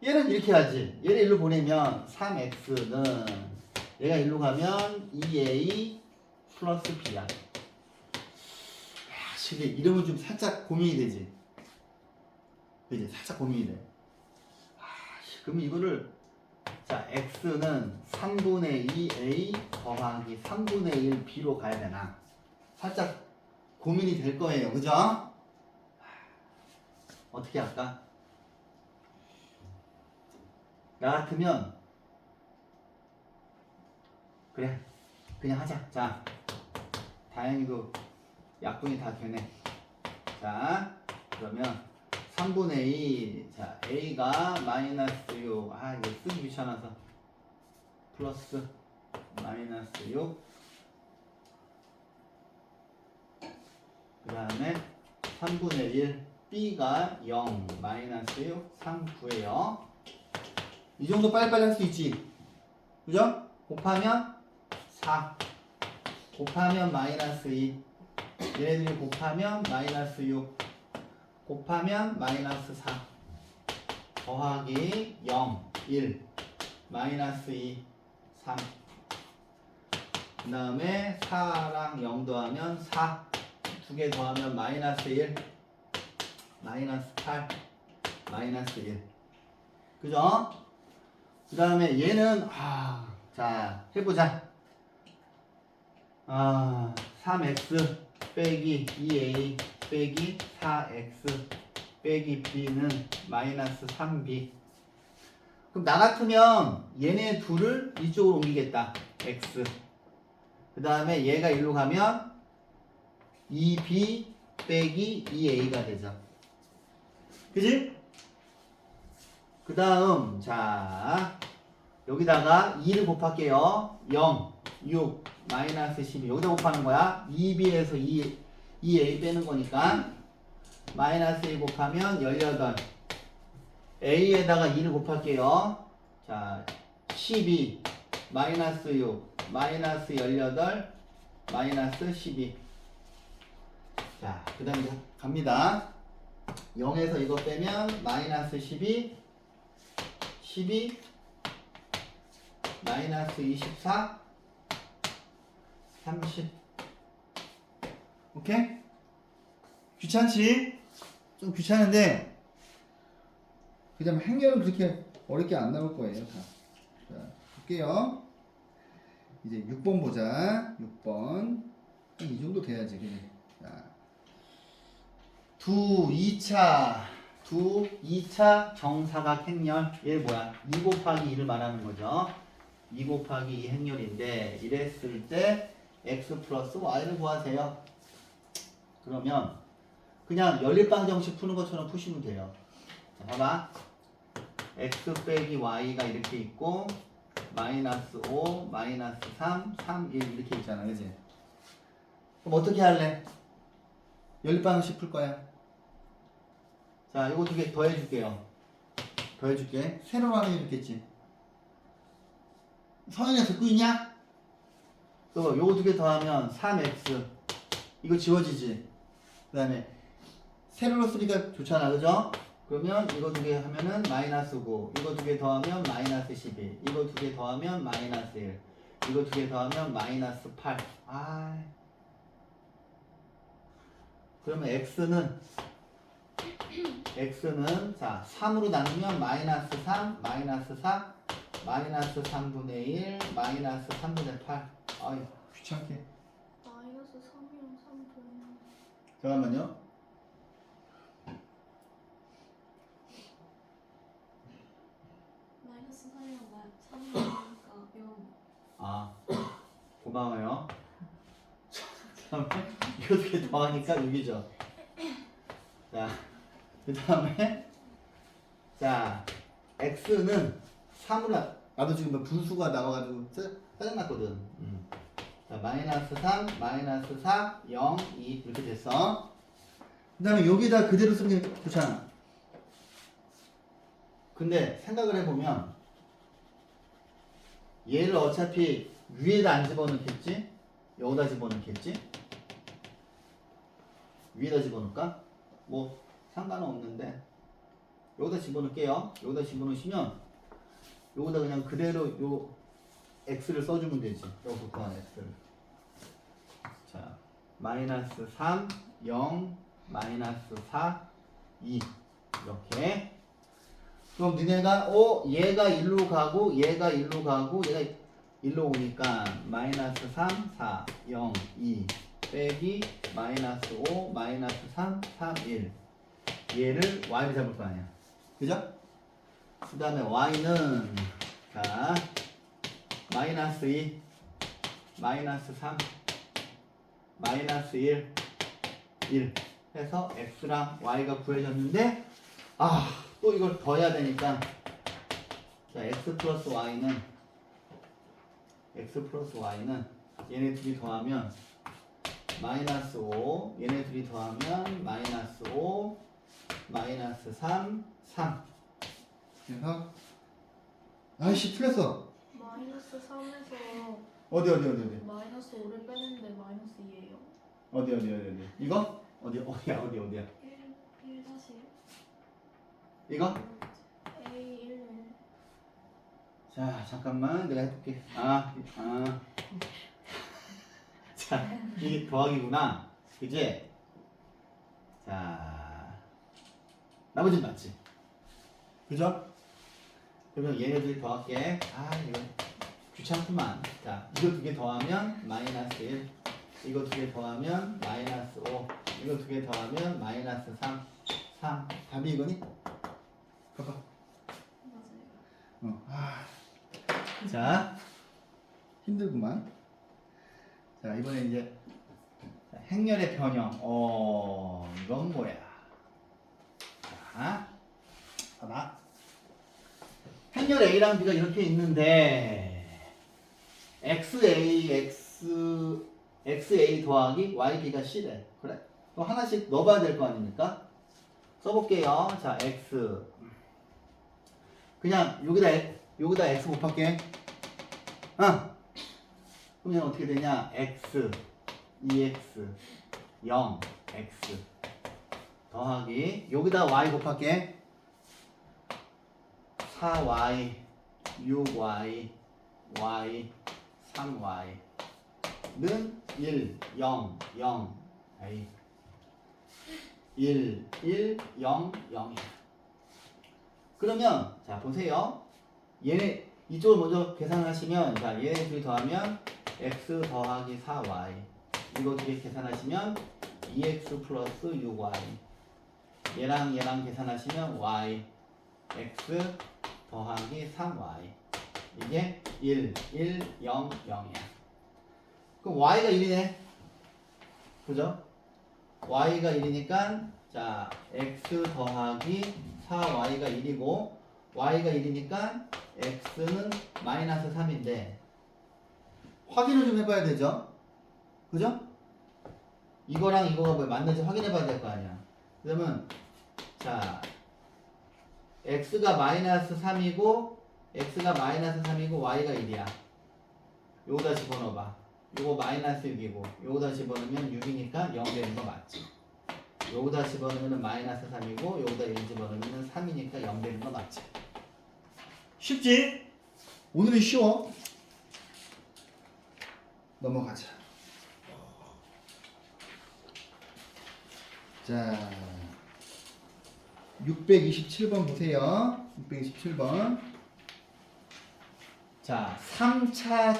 얘는 이렇게 하지. 얘를 일로 보내면 3x는 얘가 일로 가면 2a 플러스 b야. 근데 이러면 좀 살짝 고민이 되지. 그지? 살짝 고민이 돼. 그럼 이거를 자 x는 3분의 2a 더하기 3분의 1 b로 가야 되나? 살짝 고민이 될 거예요. 그죠? 어떻게 할까? 나 같으면 그래 그냥 하자. 자 다행히도 약분이 다 되네. 자 그러면 3분의 2 자 a가 마이너스 6 이거 쓰기 귀찮아서 플러스 마이너스 6 그 다음에 3분의 1 b가 0 마이너스 6 3 9예요. 이 정도 빨리빨리 할 수 있지. 그죠? 곱하면 4 곱하면 마이너스 2 얘네들이 곱하면 마이너스 6 곱하면 마이너스 4 더하기 0 1 마이너스 2 3 그 다음에 4랑 0 더하면 4 두 개 더하면 마이너스 1 마이너스 8 마이너스 1 그죠? 그 다음에 얘는 자 해보자. 3x 빼기 2a 빼기 4x 빼기 b는 마이너스 3b. 그럼 나 같으면 얘네 둘을 이쪽으로 옮기겠다. x 그 다음에 얘가 일로 가면 2b 빼기 2a가 되죠. 그지? 그 다음 자 여기다가 2를 곱할게요. 0 6 마이너스 12 여기다 곱하는 거야. 2b에서 2a 빼는 거니까 마이너스 1 곱하면 18 a에다가 2를 곱할게요. 자 12 마이너스 6 마이너스 18 마이너스 12 자 그 다음에 갑니다. 0에서 이거 빼면 마이너스 12 12 마이너스 24 30 오케이? 귀찮지? 좀 귀찮은데 그 다음에 행렬은 그렇게 어렵게 안 나올 거예요. 다. 자, 볼게요. 이제 6번 보자. 6번. 이 정도 돼야지. 그래. 자. 2차 정사각 행렬 얘 뭐야? 2 곱하기 2를 말하는 거죠. 2 곱하기 2 행렬인데 이랬을 때 x 플러스 y를 구하세요. 그러면 그냥 연립방정식 푸는 것처럼 푸시면 돼요. 자, 봐봐. x 빼기 y가 이렇게 있고 마이너스 5, 마이너스 3, 3, 1 이렇게 있잖아. 그치? 그럼 어떻게 할래? 연립방정식 풀 거야. 자, 이거 두 개 더 해줄게요. 더 해줄게. 세로로 하는 게 좋겠지. 성인이 듣고 있냐? 또 요거 두 개 더하면 3x 이거 지워지지. 그 다음에 세로로 쓰니까 좋잖아. 그죠? 그러면 이거 두 개 하면은 마이너스 9, 이거 두 개 더하면 마이너스 12, 이거 두 개 더하면 마이너스 1, 이거 두 개 더하면 마이너스 8. 그러면 x는 자 3으로 나누면 마이너스 3, 마이너스 4, 마이너스 3분의 1, 마이너스 3분의 8. 아유 귀찮게. 마이너스 3이랑 3 더하면 잠깐만요. 마이너스 3이랑 3 더하니까 0. 아 고마워요. 그다음에 이거 두 개 더하니까 6이죠. 자 그다음에 자 x는 3으로 나도 지금 분수가 나와가지고 짜증났거든. 자 마이너스 3, 마이너스 4, 0, 2 이렇게 됐어. 그다음에 여기다 그대로 쓰면 좋잖아. 근데 생각을 해보면 얘를 어차피 위에다 안 집어넣겠지? 여기다 집어넣겠지? 위에다 집어넣을까? 뭐 상관은 없는데 여기다 집어넣을게요. 여기다 집어넣으시면 여기다 그냥 그대로 요 x를 써주면 되지. 여기부터 x를. 자 마이너스 3, 0, 마이너스 4, 2 이렇게. 그럼 니네가 얘가 1로 가고 얘가 1로 가고 얘가 1로 오니까 마이너스 3, 4, 0, 2 빼기 마이너스 5, 마이너스 3, 3, 1 얘를 y를 잡을 거 아니야. 그죠? 그 다음에 y는 자 마이너스 2, 마이너스 3, 마이너스 1, 1 해서 x랑 y가 구해졌는데 또 이걸 더해야 되니까 자 x 플러스 y는 얘네 둘이 더하면 마이너스 5 얘네 둘이 더하면 마이너스 5 마이너스 3 3 그래서 아이씨 틀렸어. 마이너스 3에서 어디 마이너스 5를 빼는데 마이너스 2예요. 어디 이거? 어디야 1 다시 이거? A 1 자 잠깐만 내가 해볼게 자 이게 더하기구나 그지? 자 나머지는 맞지? 그죠? 그러면 얘네들이 더할게 이거 귀찮구만. 자 이거 두 개 더하면 마이너스 1 이거 두 개 더하면 마이너스 5 이거 두 개 더하면 마이너스 3 답이 이거니? 봐봐. 맞아요. 자 힘들구만. 자 이번에 이제 행렬의 변형. 이건 뭐야? 자 봐봐. 행렬 A랑 B가 이렇게 있는데 XA 더하기 YB가 C래. 그래. 그럼 하나씩 넣어봐야 될 거 아닙니까? 써볼게요. 자 X 그냥 여기다 X 곱할게. 그러면 어떻게 되냐? X 2X 0 X 더하기 여기다 Y 곱할게. 4Y 6Y Y 3Y는 1 0 0 A 1 1 0 0이야. 그러면 자 보세요. 얘네 이쪽을 먼저 계산하시면 자 얘네 둘이 더하면 x 더하기 4y 이거 두 개 계산하시면 2x 플러스 6y 얘랑 계산하시면 y x 더하기 3y 이게 1 1 0 0이야. 그럼 y가 1이네. 그죠? y가 1이니까 자 x 더하기 4y가 1이고 y가 1이니까 x는 마이너스 3인데 확인을 좀 해봐야 되죠? 그죠? 이거랑 이거가 뭐 맞는지 확인해봐야 될 거 아니야. 그러면 자 x가 마이너스 3이고 y가 1이야. 요거다 집어넣어봐. 요거 마이너스 6이고 요거다 집어넣으면 6이니까 0 되는 거 맞지? 요거다 집어넣으면 마이너스 3이고 요거다 1 집어넣으면 쉽지? 오늘은 쉬워. 넘어가자. 자, 627번 보세요. 627번. 자, 3차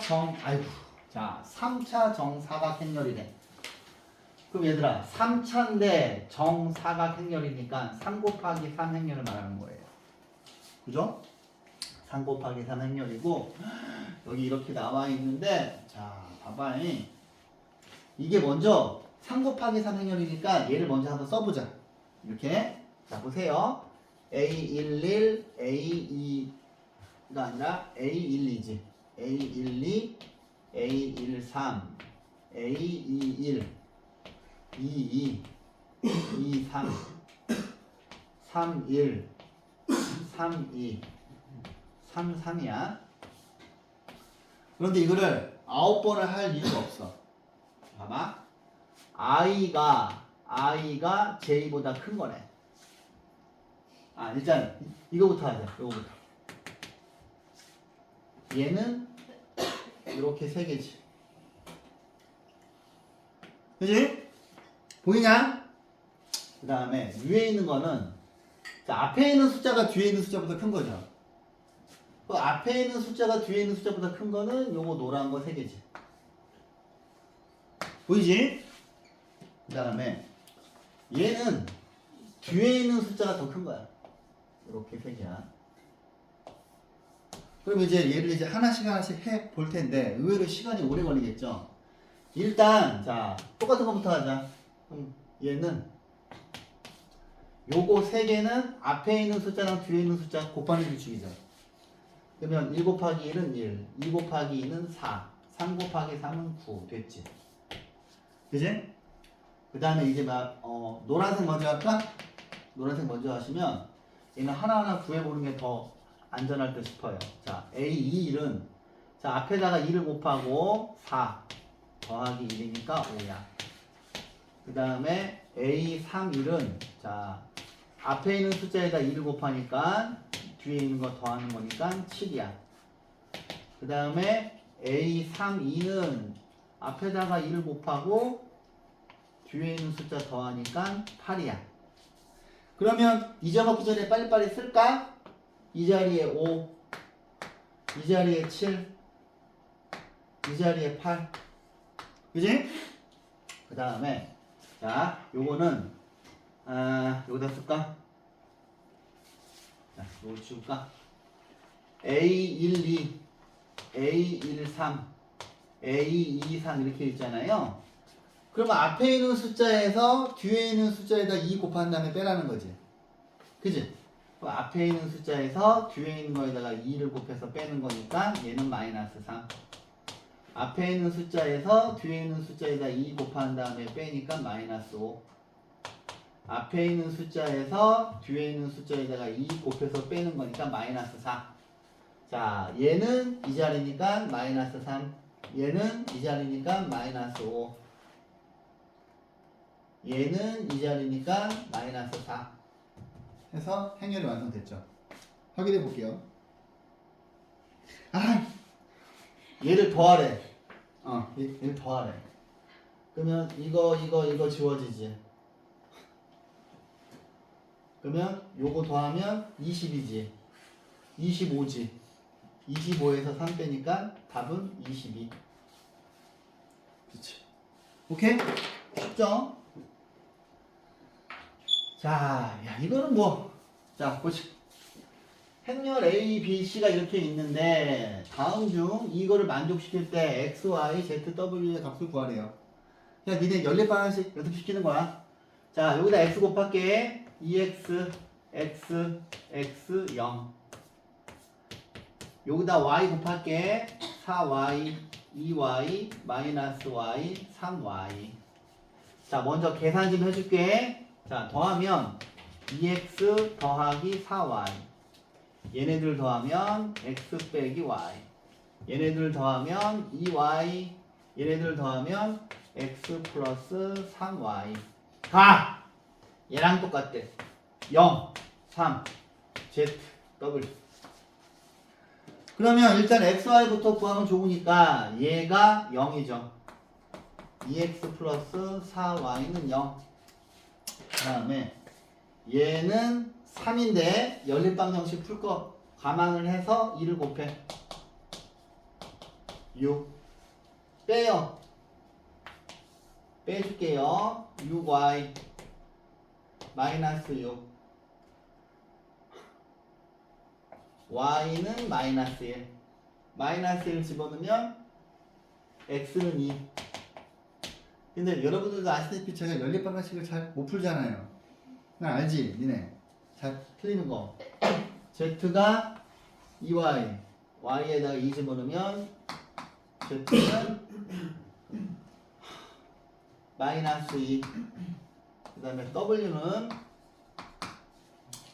자, 3차 정사각행렬이래. 그럼 얘들아, 3차인데 정사각행렬이니까 3 곱하기 3 행렬을 말하는 거예요. 그죠? 3 곱하기 3 행렬이고, 여기 이렇게 나와 있는데, 자, 봐봐. 이게 먼저 3 곱하기 3 행렬이니까 얘를 먼저 한번 써보자. 이렇게. 자, 보세요. A11, A2가 아니라 A12지. A12, A13, A21, 22, 23, 31, 32, 33이야. 그런데 이거를 9번을 할 이유가 없어. 봐봐. I가 J보다 큰 거네. 일단 이거부터 하자. 이거부터. 얘는 이렇게 세 개지. 그지? 보이냐? 그 다음에 위에 있는 거는, 자, 앞에 있는 숫자가 뒤에 있는 숫자보다 큰 거죠. 그 앞에 있는 숫자가 뒤에 있는 숫자보다 큰 거는 요거 노란 거 세 개지. 보이지? 그 다음에 얘는 뒤에 있는 숫자가 더 큰 거야. 이렇게 세 개야. 그럼 이제 얘를 이제 하나씩 해 볼 텐데 의외로 시간이 오래 걸리겠죠. 일단 자, 똑같은 것부터 하자. 그럼 얘는 요거 세 개는 앞에 있는 숫자랑 뒤에 있는 숫자 곱하는 규칙이죠. 그러면 1 곱하기 1은 1, 2 곱하기 2는 4, 3 곱하기 3은 9 됐지. 그지? 그 다음에 이제 노란색 먼저 할까? 노란색 먼저 하시면 얘는 하나하나 구해보는 게 더 안전할 듯 싶어요. 자, A21은 자, 앞에다가 2를 곱하고 4 더하기 1이니까 5야. 그 다음에 A31은 자, 앞에 있는 숫자에다 2를 곱하니까 뒤에 있는 거 더하는 거니까 7이야. 그 다음에 A32는 앞에다가 2를 곱하고 뒤에 있는 숫자 더하니까 8이야. 그러면 잊어먹기 전에 빨리빨리 쓸까? 이 자리에 5, 이 자리에 7, 이 자리에 8. 그지? 그 다음에 자, 요거는 여기다 쓸까? 자, 요거 지울까? A12, A13, A23 이렇게 있잖아요. 그러면 앞에 있는 숫자에서 뒤에 있는 숫자에다 2 곱한 다음에 빼라는 거지. 그지? 앞에 있는 숫자에서 뒤에 있는 거에다가 2를 곱해서 빼는 거니까 얘는 마이너스 3. 앞에 있는 숫자에서 뒤에 있는 숫자에다 2 곱한 다음에 빼니까 마이너스 5. 앞에 있는 숫자에서 뒤에 있는 숫자에다가 2 곱해서 빼는 거니까 마이너스 4. 자, 얘는 이 자리니까 마이너스 3. 얘는 이 자리니까 마이너스 5. 얘는 이 자리니까 마이너스 4. 해서 행렬이 완성됐죠. 확인해 볼게요. 얘를 더하래. 얘를 더하래. 그러면 이거 지워지지. 그러면 요거 더하면 20이지. 25지. 25에서 3 빼니까 답은 22. 그치. 오케이? 쉽죠? 자, 야, 이거는 자, 보시. 행렬 A, B, C가 이렇게 있는데 다음 중 이거를 만족시킬 때 X, Y, Z, W의 값을 구하래요. 야, 니네 연립반환식 연습시키는 거야. 자, 여기다 X 곱할게. 2X, X, X, 0. 여기다 Y 곱할게. 4Y, 2Y, 마이너스 Y, 3Y. 자, 먼저 계산 좀 해줄게. 자, 더하면 2x 더하기 4y. 얘네들 더하면 x 빼기 y. 얘네들 더하면 2y. 얘네들 더하면 x 플러스 3y. 가! 얘랑 똑같대. 0, 3, z, w. 그러면 일단 xy부터 구하면 좋으니까 얘가 0이죠. 2x 플러스 4y는 0. 그 다음에 얘는 3인데 연립방정식 풀 거 감안을 해서 2를 곱해. 6. 빼요. 빼줄게요. 6y 마이너스 6. y는 마이너스 1. 마이너스 1 집어넣으면 x는 2. 근데 여러분들도 아시다시피 제가 연립방정식을 잘 못 풀잖아요. 나 알지? 니네 잘 틀리는 거. z가 2y y에다가 2 집어넣으면 z는 마이너스 2. 그 다음에 w는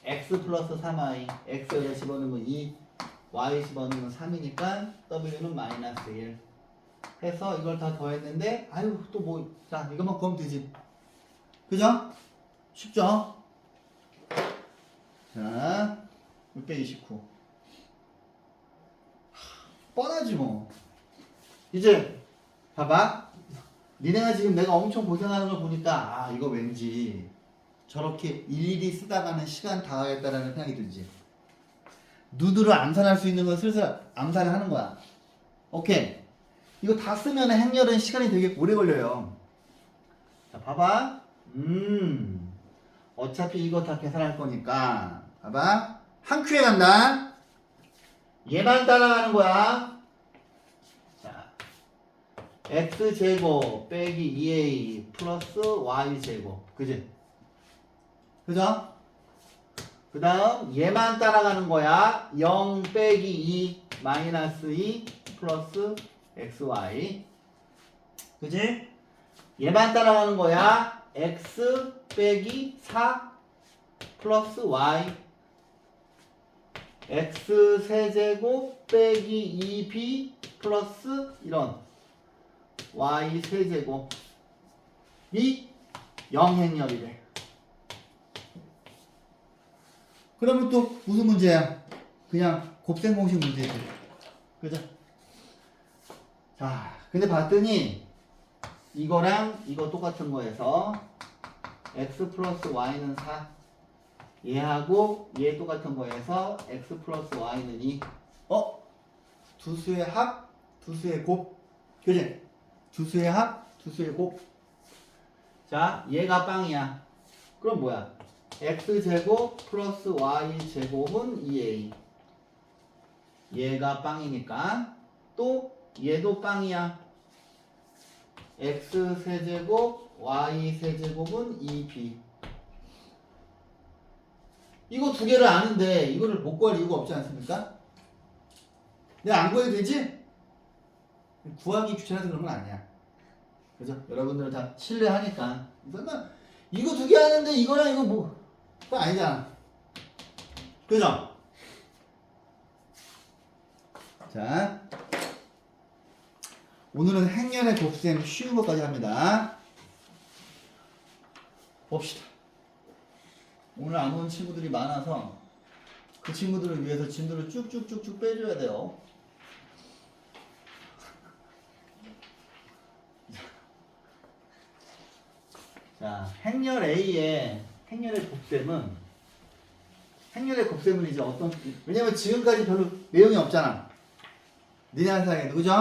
x 플러스 3y x에다 집어넣으면 2 y 집어넣으면 3이니까 w는 마이너스 1 해서 이걸 다 더했는데 아유 또 뭐 자 이것만 구하면 되지 그죠? 쉽죠? 자 629 뻔하지 뭐 이제 봐봐 니네가 지금 내가 엄청 고생하는 걸 보니까 아 이거 왠지 저렇게 일일이 쓰다가는 시간 다 하겠다라는 생각이 들지. 눈으로 암산할 수 있는 건 슬슬 암산을 하는 거야. 오케이. 이거 다 쓰면 행렬은 시간이 되게 오래 걸려요. 자, 봐봐. 어차피 이거 다 계산할 거니까. 봐봐. 한 큐에 간다. 얘만 따라가는 거야. 자, x제곱 빼기 2a 플러스 y제곱. 그지? 그죠? 그 다음 얘만 따라가는 거야. 0 빼기 2 마이너스 2 플러스 xy 그지? 얘만 따라가는 거야. x 빼기 4 플러스 y x 세제곱 빼기 2b 플러스 이런 y 세제곱이 0행렬이래. 그러면 또 무슨 문제야? 그냥 곱셈 공식 문제지. 그죠? 자, 근데 봤더니 이거랑 이거 똑같은 거에서 x 플러스 y는 4 얘하고 얘 똑같은 거에서 x 플러스 y는 2 두 수의 합, 두 수의 곱 그지? 두 수의 합, 두 수의 곱 자, 얘가 빵이야. 그럼 뭐야? x제곱 플러스 y제곱은 2a 얘가 빵이니까 또 얘도 빵이야. x세제곱 y세제곱은 2b 이거 두 개를 아는데 이거를 못 구할 이유가 없지 않습니까? 내가 안 구해도 되지? 구하기 귀찮아서 그런 건 아니야. 그죠? 여러분들은 다 신뢰하니까 이거 두 개 하는데 이거랑 이거 뭐 그거 아니잖아. 그죠? 자, 오늘은 행렬의 곱셈 쉬운 것까지 합니다. 봅시다. 오늘 안 온 친구들이 많아서 그 친구들을 위해서 진도를 쭉쭉쭉쭉 빼줘야 돼요. 자, 행렬 A의 행렬의 곱셈은 이제 어떤, 왜냐면 지금까지 별로 내용이 없잖아. 니네 한 사이에, 그죠?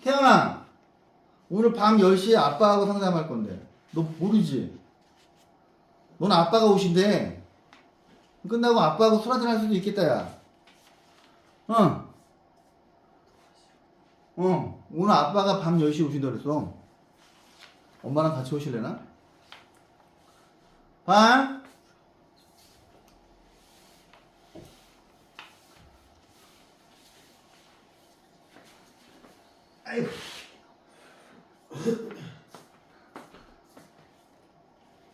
태연아, 오늘 밤 10시에 아빠하고 상담할 건데, 너 모르지? 넌 아빠가 오신대. 끝나고 아빠하고 술 한잔 할 수도 있겠다, 야. 오늘 아빠가 밤 10시에 오신다 그랬어. 엄마랑 같이 오실래나? 봐. 아이고.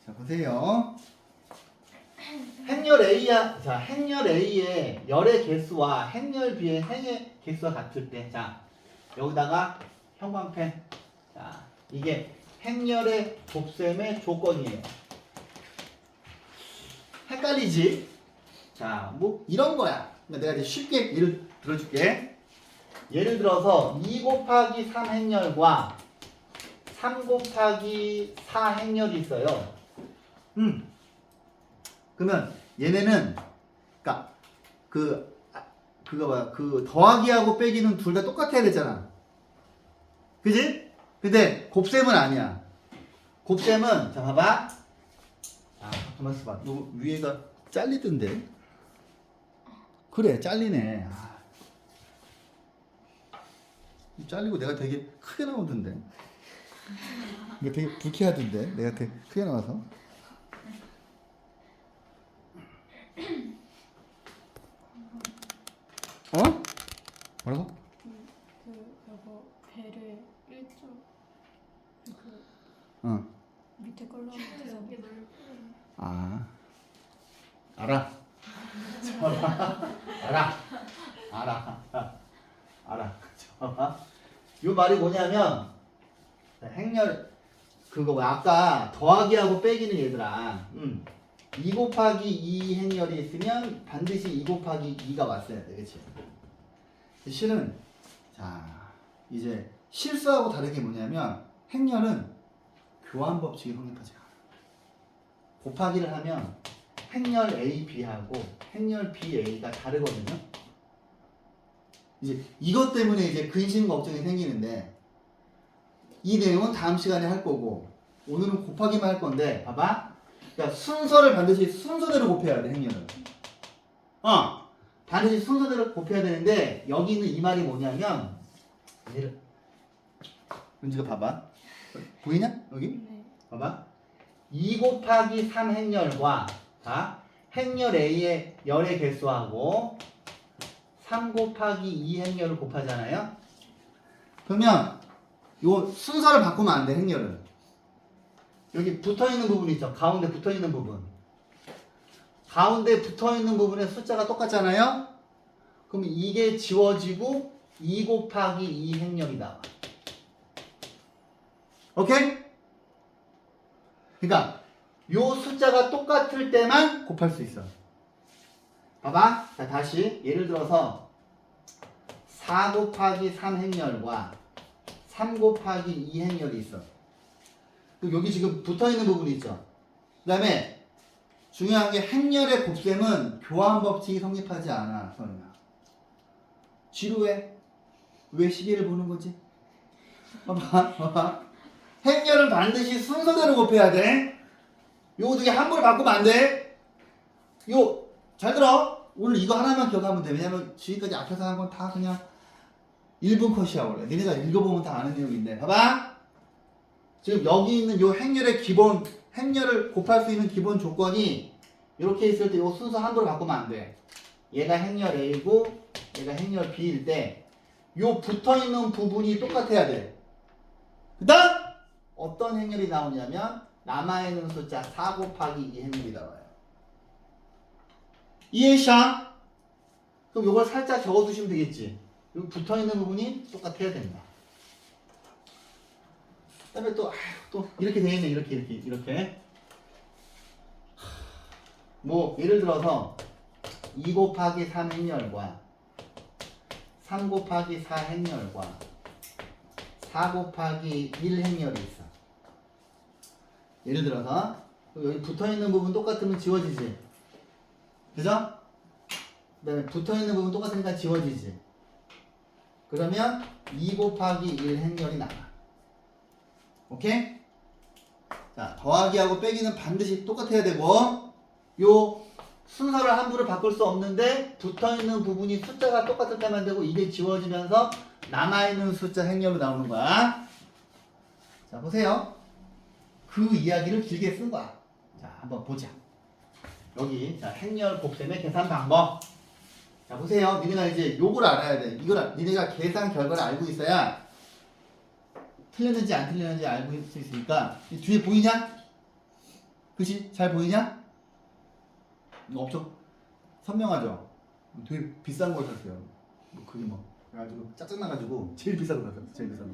자, 보세요. 행렬 A야. 자, 행렬 A의 열의 개수와 행렬 B의 행의 개수가 같을 때, 자, 여기다가 형광펜. 자, 이게 행렬의 곱셈의 조건이에요. 헷갈리지? 자, 뭐 이런 거야. 내가 이제 쉽게 예를 들어줄게. 예를 들어서 2 곱하기 3 행렬과 3 곱하기 4 행렬이 있어요. 그러면 얘네는 그러니까 그거 뭐야? 그 더하기하고 빼기는 둘 다 똑같아야 되잖아. 그지? 근데 곱셈은 아니야. 곱셈은 자 봐봐. 가만 있어봐. 너 위에가 잘리던데. 그래 잘리네. 잘리고 내가 되게 크게 나오던데. 이거 되게 불쾌하던데. 내가 되게 크게 나와서. 어? 뭐라고? 여보 배를 1점 어. 밑에 걸로 하면 돼요. 아. 알아. 알아. 요 말이 뭐냐면 행렬 그거 뭐 아까 더하기하고 빼기는 얘들아. 2 곱하기 2 행렬이 있으면 반드시 2 곱하기 2가 왔어야 돼. 그치? 실은 자 이제 실수하고 다른 게 뭐냐면 행렬은 교환 법칙이 성립하지 않아. 곱하기를 하면 행렬 A, B하고 행렬 B, A가 다르거든요. 이제 이것 때문에 이제 근심 걱정이 생기는데 이 내용은 다음 시간에 할 거고 오늘은 곱하기만 할 건데 봐봐. 그러니까 순서를 반드시 순서대로 곱해야 돼 행렬은. 반드시 순서대로 곱해야 되는데 여기 있는 이 말이 뭐냐면 얘를 은지가 봐봐. 보이냐? 여기? 네. 봐봐. 2 곱하기 3 행렬과 행렬 A의 열의 개수하고 3 곱하기 2 행렬을 곱하잖아요. 그러면 요 순서를 바꾸면 안 돼. 행렬은 여기 붙어있는 부분 있죠. 가운데 붙어있는 부분. 가운데 붙어있는 부분에 숫자가 똑같잖아요. 그럼 이게 지워지고 2 곱하기 2 행렬이 나와. 오케이? 그러니까 요 숫자가 똑같을 때만 곱할 수 있어. 봐봐. 자, 다시 예를 들어서 4 곱하기 3 행렬과 3 곱하기 2 행렬이 있어. 그럼 여기 지금 붙어있는 부분이 있죠. 그 다음에 중요한 게 행렬의 곱셈은 교환 법칙이 성립하지 않아. 서연아. 지루해. 왜 시계를 보는 거지? 봐봐. 행렬은 반드시 순서대로 곱해야 돼. 요거 두 개 함부로 바꾸면 안 돼. 잘 들어. 오늘 이거 하나만 기억하면 돼. 왜냐면 지금까지 앞에서 한 건 다 그냥 1분 컷이야 원래. 니네가 읽어보면 다 아는 내용인데. 봐봐. 지금 여기 있는 요 행렬의 기본, 행렬을 곱할 수 있는 기본 조건이 이렇게 있을 때 요 순서 함부로 바꾸면 안 돼. 얘가 행렬 A고 얘가 행렬 B일 때 요 붙어있는 부분이 똑같아야 돼. 그 다음 어떤 행렬이 나오냐면 남아있는 숫자 4 곱하기 2 행렬이 나와요. 이해샤? 그럼 요걸 살짝 적어두시면 되겠지. 여기 붙어있는 부분이 똑같아야 된다. 그 다음에 또 이렇게 되어있네. 이렇게 뭐 예를 들어서 2 곱하기 3 행렬과 3 곱하기 4 행렬과 4 곱하기 1 행렬이 있어. 예를 들어서 여기 붙어있는 부분 똑같으면 지워지지. 그죠? 그 다음에 붙어있는 부분 똑같으니까 지워지지. 그러면 2 곱하기 1 행렬이 나와. 오케이? 자, 더하기하고 빼기는 반드시 똑같아야 되고 요 순서를 함부로 바꿀 수 없는데 붙어있는 부분이 숫자가 똑같을 때만 되고 이게 지워지면서 남아있는 숫자 행렬로 나오는 거야. 자, 보세요. 그 이야기를 길게 쓴 거야. 자, 한번 보자. 여기 자, 행렬 곱셈의 계산 방법. 자, 보세요. 니네가 이제 요걸 알아야 돼. 이걸 니네가 계산 결과를 알고 있어야 틀렸는지 안 틀렸는지 알고 있을 수 있으니까. 이 뒤에 보이냐? 그치? 잘 보이냐? 이거 없죠? 선명하죠? 되게 비싼 걸 샀어요. 뭐 그게 뭐 그래가지고 짜증나가지고 제일 비싼 걸 샀어요. 제일 비싼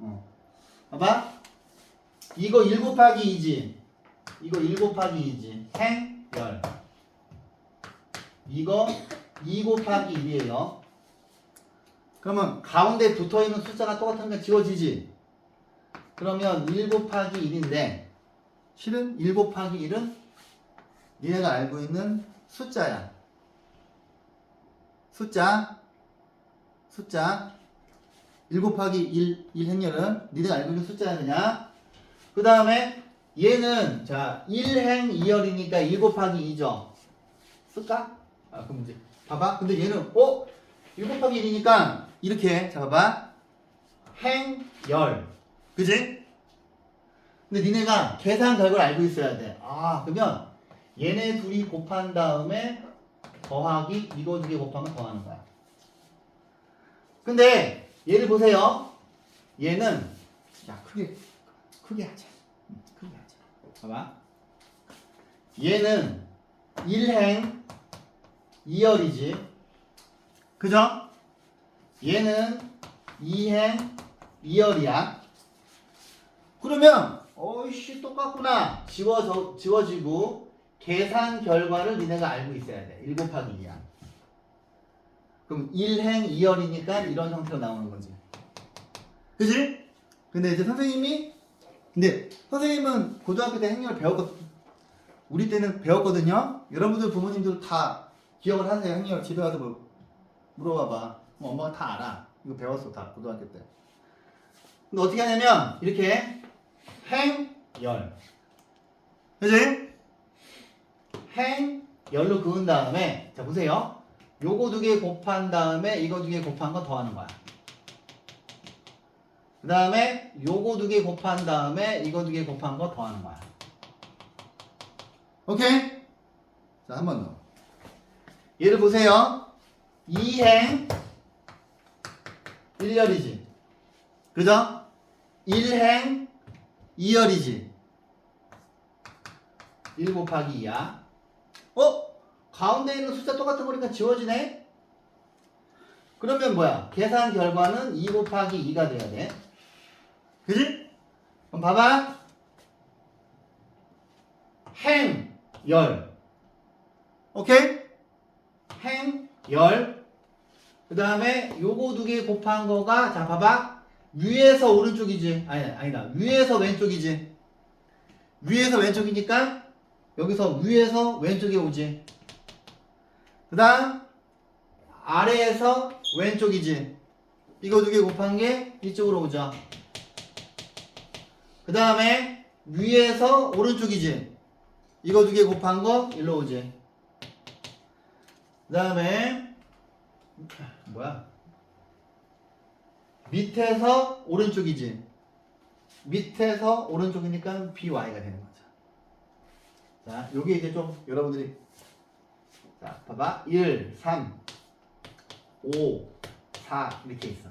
거. 봐봐. 이거 1 곱하기 2지. 이거 1 곱하기 2지. 행열. 이거 2 곱하기 1이에요. 그러면 가운데 붙어있는 숫자가 똑같은 게 지워지지. 그러면 1 곱하기 1인데 실은 1 곱하기 1은 니네가 알고 있는 숫자야. 숫자 1 곱하기 1 행렬은 니네가 알고 있는 숫자야. 그냥 그 다음에 얘는 자 1행 2열이니까 1 곱하기 2죠. 쓸까? 아 그럼 이제 봐봐. 근데 얘는 1 곱하기 1이니까 이렇게 자 봐봐. 행열 그지? 근데 니네가 계산 결과를 알고 있어야 돼. 아 그러면 얘네 둘이 곱한 다음에 더하기 이거 두 개 곱하면 더하는 거야. 근데 얘를 보세요. 얘는 야 크게 하자. 크게 하자. 봐봐. 얘는 1행 2열이지. 그죠? 얘는 2행 2열이야. 그러면 어이씨 똑같구나. 지워지고 계산 결과를 니네가 알고 있어야 돼. 1 곱하기 2야. 그럼 1행 2열이니까 이런 형태로 나오는 거지. 그지? 근데 이제 선생님은 고등학교 때 행렬 배웠거든. 우리 때는 배웠거든요. 여러분들 부모님들 다 기억을 하세요. 행렬 집에 가서 물어봐봐. 엄마가 다 알아. 이거 배웠어 다 고등학교 때. 근데 어떻게 하냐면 이렇게 행열 그지? 행열로 그은 다음에 자 보세요. 요거 두 개 곱한 다음에 이거 두 개 곱한 거 더하는 거야. 그 다음에 요거 두 개 곱한 다음에 이거 두 개 곱한 거 더하는 거야. 오케이? 자, 한 번 더. 얘를 보세요. 2행 1열이지. 그죠? 1행 2열이지. 1 곱하기 2야. 가운데 있는 숫자 똑같은 거니까 지워지네? 그러면 뭐야? 계산 결과는 2 곱하기 2가 돼야 돼. 그지? 그럼 봐봐. 행, 열. 오케이? 행, 열. 그 다음에 요거 두 개 곱한 거가, 자, 봐봐. 위에서 오른쪽이지. 아니다. 위에서 왼쪽이지. 위에서 왼쪽이니까 여기서 위에서 왼쪽에 오지. 그 다음 아래에서 왼쪽이지. 이거 두 개 곱한 게 이쪽으로 오죠. 그 다음에 위에서 오른쪽이지. 이거 두 개 곱한 거 일로 오지. 그 다음에 뭐야? 밑에서 오른쪽이지. 밑에서 오른쪽이니까 BY가 되는 거죠. 자, 요게 이제 좀 여러분들이 자, 봐봐. 1, 3, 5, 4 이렇게 있어.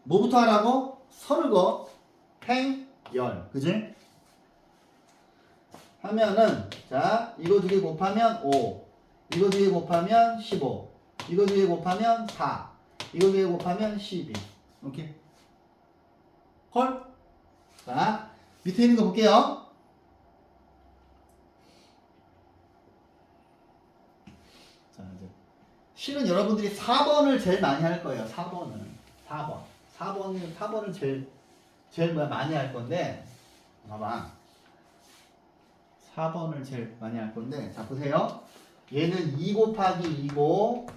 뭐부터 하라고? 선을 그어. 행, 열. 그지? 하면은 자, 이거 두 개 곱하면 5. 이거 두 개 곱하면 15. 이거 두 개 곱하면 4. 이거 두 개 곱하면 12. 오케이? 헐? 자, 밑에 있는 거 볼게요. 자, 이제 실은 여러분들이 4번을 제일 많이 할 거예요. 4번을 제일 많이 할 건데, 봐봐. 4번을 제일 많이 할 건데, 자, 보세요. 얘는 2 곱하기 2고,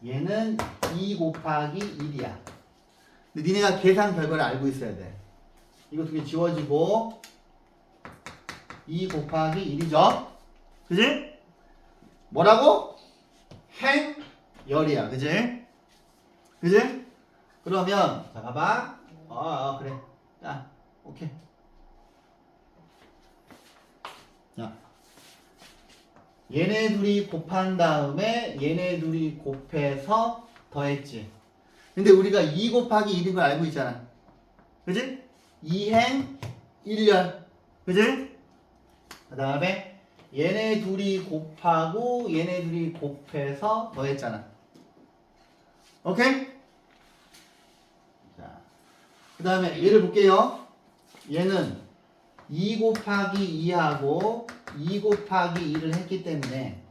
얘는 2 곱하기 1이야. 근데 니네가 계산 결과를 알고 있어야 돼. 이거 두 개 지워지고, 2 곱하기 1이죠? 그지? 뭐라고? 행, 열이야. 그지? 그지? 그러면, 자, 봐봐. 그래. 자, 오케이. 자. 얘네 둘이 곱한 다음에 얘네 둘이 곱해서 더했지. 근데 우리가 2 곱하기 1인 걸 알고 있잖아. 그지? 2행 1열. 그지? 그 다음에 얘네 둘이 곱하고 얘네 둘이 곱해서 더했잖아. 오케이? 자, 그 다음에 얘를 볼게요. 얘는 2 곱하기 2하고 2 곱하기 2를 했기 때문에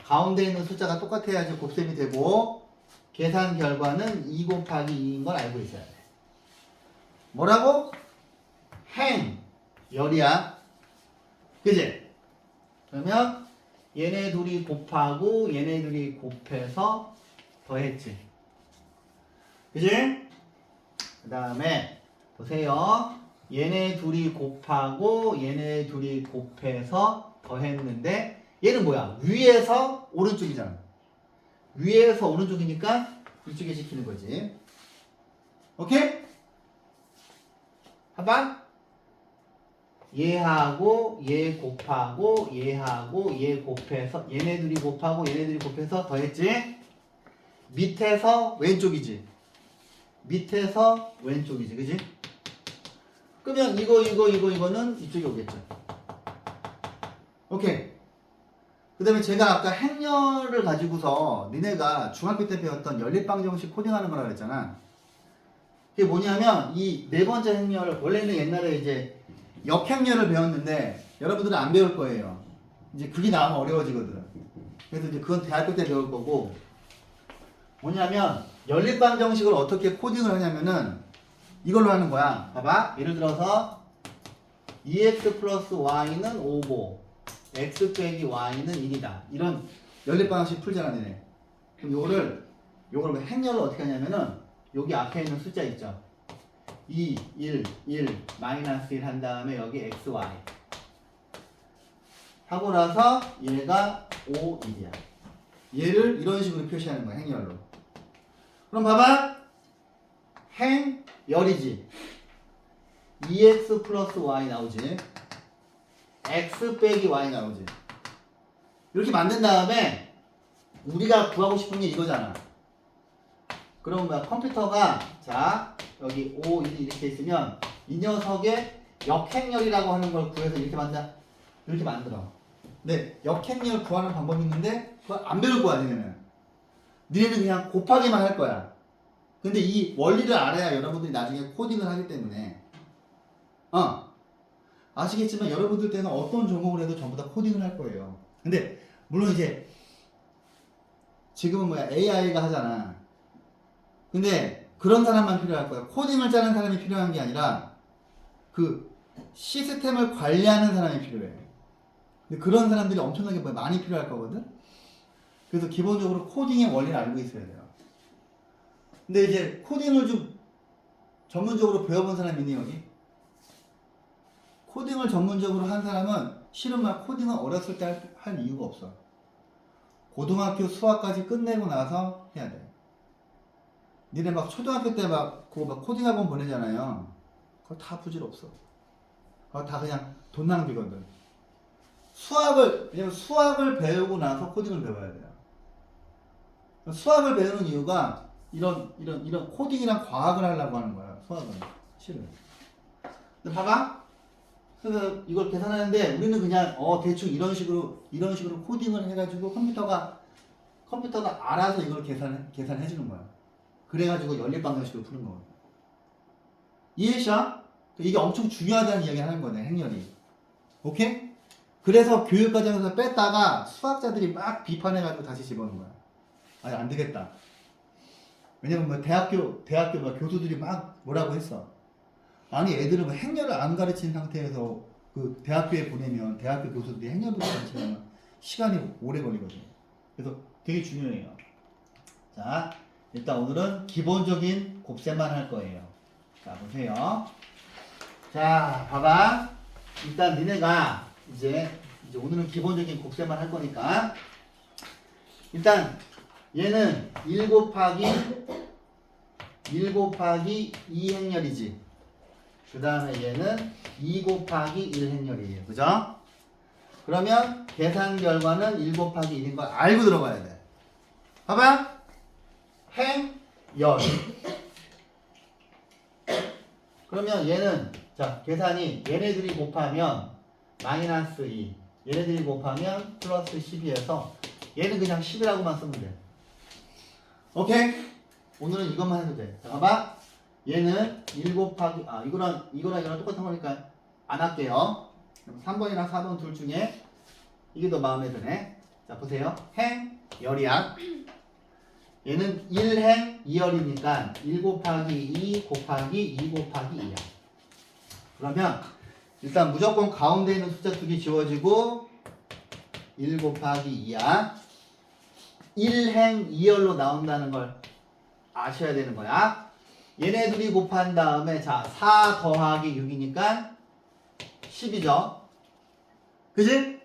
가운데 있는 숫자가 똑같아야지 곱셈이 되고 계산 결과는 2 곱하기 2인 걸 알고 있어야 돼. 뭐라고? 행 열이야. 그지? 그러면 얘네 둘이 곱하고 얘네 둘이 곱해서 더했지. 그지? 그 다음에 보세요. 얘네 둘이 곱하고 얘네 둘이 곱해서 더했는데 얘는 뭐야? 위에서 오른쪽이잖아. 위에서 오른쪽이니까 이쪽에 시키는 거지. 오케이? 봐봐. 얘하고 얘 곱하고 얘하고 얘 곱해서 얘네 둘이 곱하고 얘네 둘이 곱해서 더했지? 밑에서 왼쪽이지. 밑에서 왼쪽이지. 그지? 그러면 이거는 이쪽에 오겠죠. 오케이. 그 다음에 제가 아까 행렬을 가지고서 니네가 중학교 때 배웠던 연립방정식 코딩하는 거라 그랬잖아. 그게 뭐냐면 이 네 번째 행렬, 원래는 옛날에 이제 역행렬을 배웠는데 여러분들은 안 배울 거예요. 이제 그게 나오면 어려워지거든. 그래서 이제 그건 대학교 때 배울 거고, 뭐냐면 연립방정식을 어떻게 코딩을 하냐면은 이걸로 하는 거야. 봐봐. 예를 들어서 2x 플러스 y는 5고 x 빼기 y는 1이다. 이런 연립방정식 풀잖아, 니네. 그럼 요거를 행렬을 어떻게 하냐면은 여기 앞에 있는 숫자 있죠. 2, 1, 1, 마이너스 1 한 다음에 여기 x, y 하고 나서 얘가 5, 1이야. 얘를 이런 식으로 표시하는 거야, 행렬로. 그럼 봐봐. 행열이지. 2x 플러스 y 나오지. x 빼기 y 나오지. 이렇게 만든 다음에 우리가 구하고 싶은 게 이거잖아. 그럼 뭐야? 컴퓨터가 자 여기 5, 1 이렇게 있으면 이 녀석의 역행열이라고 하는 걸 구해서 이렇게 만들어. 근데 역행열 구하는 방법이 있는데 그걸 안 배울 거야, 니네는. 니네는 그냥 곱하기만 할 거야. 근데 이 원리를 알아야 여러분들이 나중에 코딩을 하기 때문에 아시겠지만 여러분들 때는 어떤 종목을 해도 전부 다 코딩을 할 거예요. 근데 물론 이제 지금은 뭐야 AI가 하잖아. 근데 그런 사람만 필요할 거야. 코딩을 짜는 사람이 필요한 게 아니라 그 시스템을 관리하는 사람이 필요해. 근데 그런 사람들이 엄청나게 많이 필요할 거거든. 그래서 기본적으로 코딩의 원리를 알고 있어야 돼요. 근데 이제 코딩을 좀 전문적으로 배워본 사람이 있니 여기? 코딩을 전문적으로 한 사람은 실은 막 코딩은 어렸을 때 할 이유가 없어. 고등학교 수학까지 끝내고 나서 해야 돼. 니네 막 초등학교 때 막 코딩 학원 보내잖아요. 그거 다 부질없어. 그거 다 그냥 돈 낭비거든. 왜냐면 수학을 배우고 나서 코딩을 배워야 돼요. 수학을 배우는 이유가 이런 코딩이랑 과학을 하려고 하는 거야. 수학은 실은. 근데 봐봐. 그래서 이걸 계산하는데 우리는 그냥 대충 이런 식으로 코딩을 해가지고 컴퓨터가 알아서 이걸 계산해 주는 거야. 그래가지고 연립방정식으로 푸는 거거든. 이해했어? 이게 엄청 중요하다는 이야기를 하는 거네, 행렬이. 오케이? 그래서 교육과정에서 뺐다가 수학자들이 막 비판해가지고 다시 집어넣은 거야. 아니, 안 되겠다. 왜냐면 뭐 대학교 뭐 교수들이 막 뭐라고 했어. 아니, 애들은 뭐 행렬을 안 가르친 상태에서 그 대학교에 보내면 대학교 교수들이 행렬부터 가르치면 시간이 오래 걸리거든요. 그래서 되게 중요해요. 자, 일단 오늘은 기본적인 곱셈만 할 거예요. 자, 보세요. 자, 봐봐. 일단 니네가 이제 오늘은 기본적인 곱셈만 할 거니까 일단 얘는 1 곱하기 2 행렬이지. 그 다음에 얘는 2 곱하기 1 행렬이에요. 그죠? 그러면 계산 결과는 1 곱하기 1인 걸 알고 들어가야 돼. 봐봐. 행열. 그러면 얘는 자 계산이 얘네들이 곱하면 마이너스 2 얘네들이 곱하면 플러스 12에서 얘는 그냥 10이라고만 쓰면 돼. 오케이? 오늘은 이것만 해도 돼. 자, 봐봐. 얘는 1 곱하기 이거랑 똑같은 거니까 안 할게요. 3번이랑 4번 둘 중에 이게 더 마음에 드네. 자 보세요. 행 열이야. 얘는 1행 2열이니까 1 곱하기 2 곱하기 2 곱하기 2야. 그러면 일단 무조건 가운데 있는 숫자 두 개 지워지고 1 곱하기 2야. 1행 2열로 나온다는 걸 아셔야 되는 거야. 얘네 둘이 곱한 다음에 자 4 더하기 6이니까 10이죠. 그지?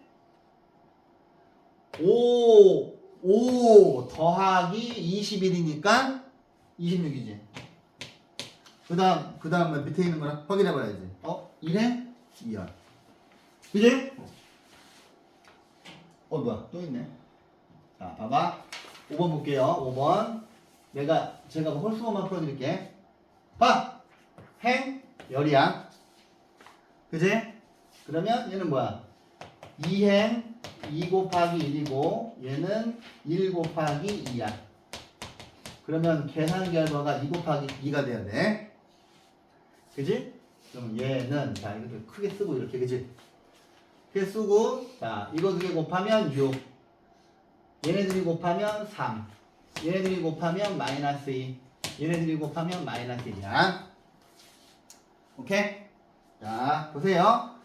5 더하기 21이니까 26이지. 그 다음 밑에 있는 거랑 확인해 봐야지. 1행 2열. 그지? 뭐야 또 있네. 자 봐봐 5번 볼게요. 5번 제가 홀수만 풀어드릴게. 봐! 행 열이야. 그지? 그러면 얘는 뭐야? 2행 2 곱하기 1이고 얘는 1 곱하기 2야. 그러면 계산 결과가 2 곱하기 2가 돼야 돼. 그지? 그럼 얘는 자 이렇게 크게 쓰고 이렇게 그지? 크게 쓰고 자 이거 두 개 곱하면 6 얘네들이 곱하면 3 얘네들이 곱하면 마이너스 2 얘네들이 곱하면 마이너스 1이야. 오케이? 자 보세요.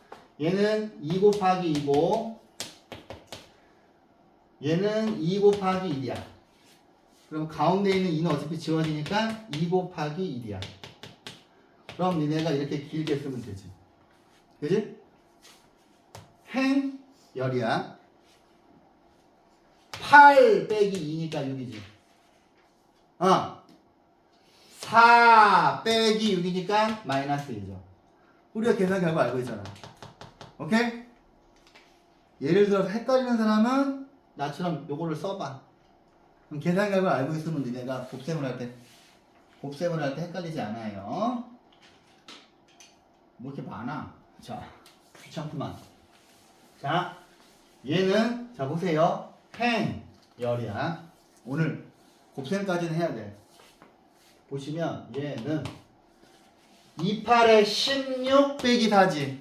얘는 2 곱하기 2고 얘는 2 곱하기 1이야. 그럼 가운데 있는 2는 어차피 지워지니까 2 곱하기 1이야. 그럼 니네가 이렇게 길게 쓰면 되지. 그지? 행 열이야. 8 빼기 2니까 6이지. 4 빼기 6이니까 마이너스 1이죠. 우리가 계산 결과 알고 있잖아. 오케이? 예를 들어서 헷갈리는 사람은 나처럼 요거를 써봐. 그럼 계산 결과 알고 있으면 니네가 곱셈을 할 때 헷갈리지 않아요. 뭐 이렇게 많아. 자, 귀찮구만. 자, 얘는 자 보세요. 행 열이야. 오늘 곱셈까지는 해야 돼. 보시면 얘는 28에 16 빼기 4지.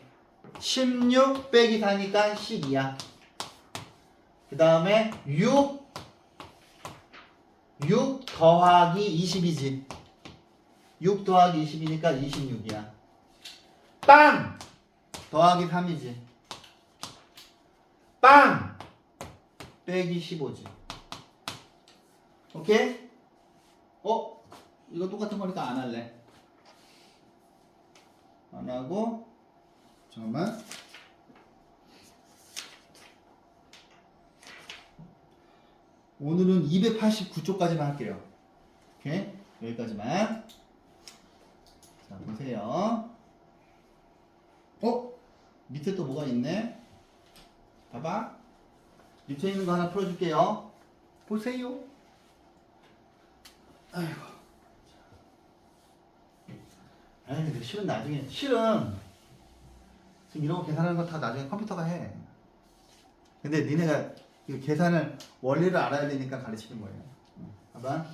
16 빼기 4니까 12야. 그 다음에 6 더하기 20이지. 6 더하기 20이니까 26이야. 빵! 더하기 3이지. 빵! 빼기 15지. 오케이? 이거 똑같은 거니까 안 할래. 안 하고, 잠깐만. 오늘은 289쪽까지만 할게요. 오케이? 여기까지만. 자, 보세요. 밑에 또 뭐가 있네? 봐봐. 밑에 있는 거 하나 풀어줄게요. 보세요. 아이고. 근데 실은 지금 이런 거 계산하는 거 다 나중에 컴퓨터가 해. 근데 니네가 이 계산을 원리를 알아야 되니까 가르치는 거예요. 봐봐.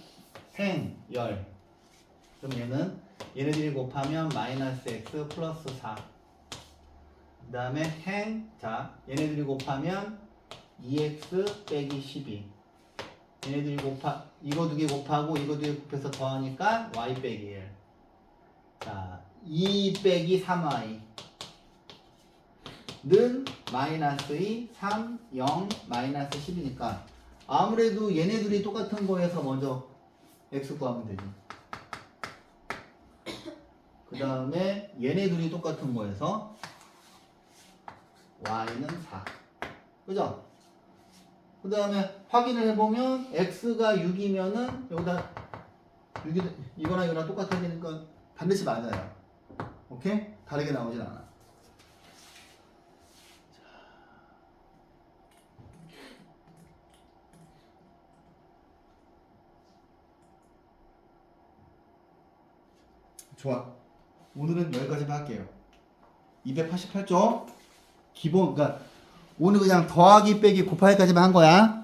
행, 열. 그럼 얘네들이 곱하면 마이너스 x 플러스 4. 그 다음에 행, 자, 얘네들이 곱하면 2x 빼기 12. 얘네들이 이거 두 개 곱하고 이거 두 개 곱해서 더하니까 y 빼기 1. 자, 2 빼기 3y. 는 마이너스 2, 3, 0, 마이너스 10이니까 아무래도 얘네들이 똑같은 거에서 먼저 x 구하면 되지. 그 다음에 얘네들이 똑같은 거에서 y는 4. 그죠? 그 다음에 확인을 해보면 x가 6이면은 여기다 6이 이거나 이거나 똑같아야 되니까 반드시 맞아요. 오케이? 다르게 나오진 않아. 좋아. 오늘은 여기까지만 할게요. 288쪽 기본, 그러니까 오늘 그냥 더하기 빼기 곱하기까지만 한 거야.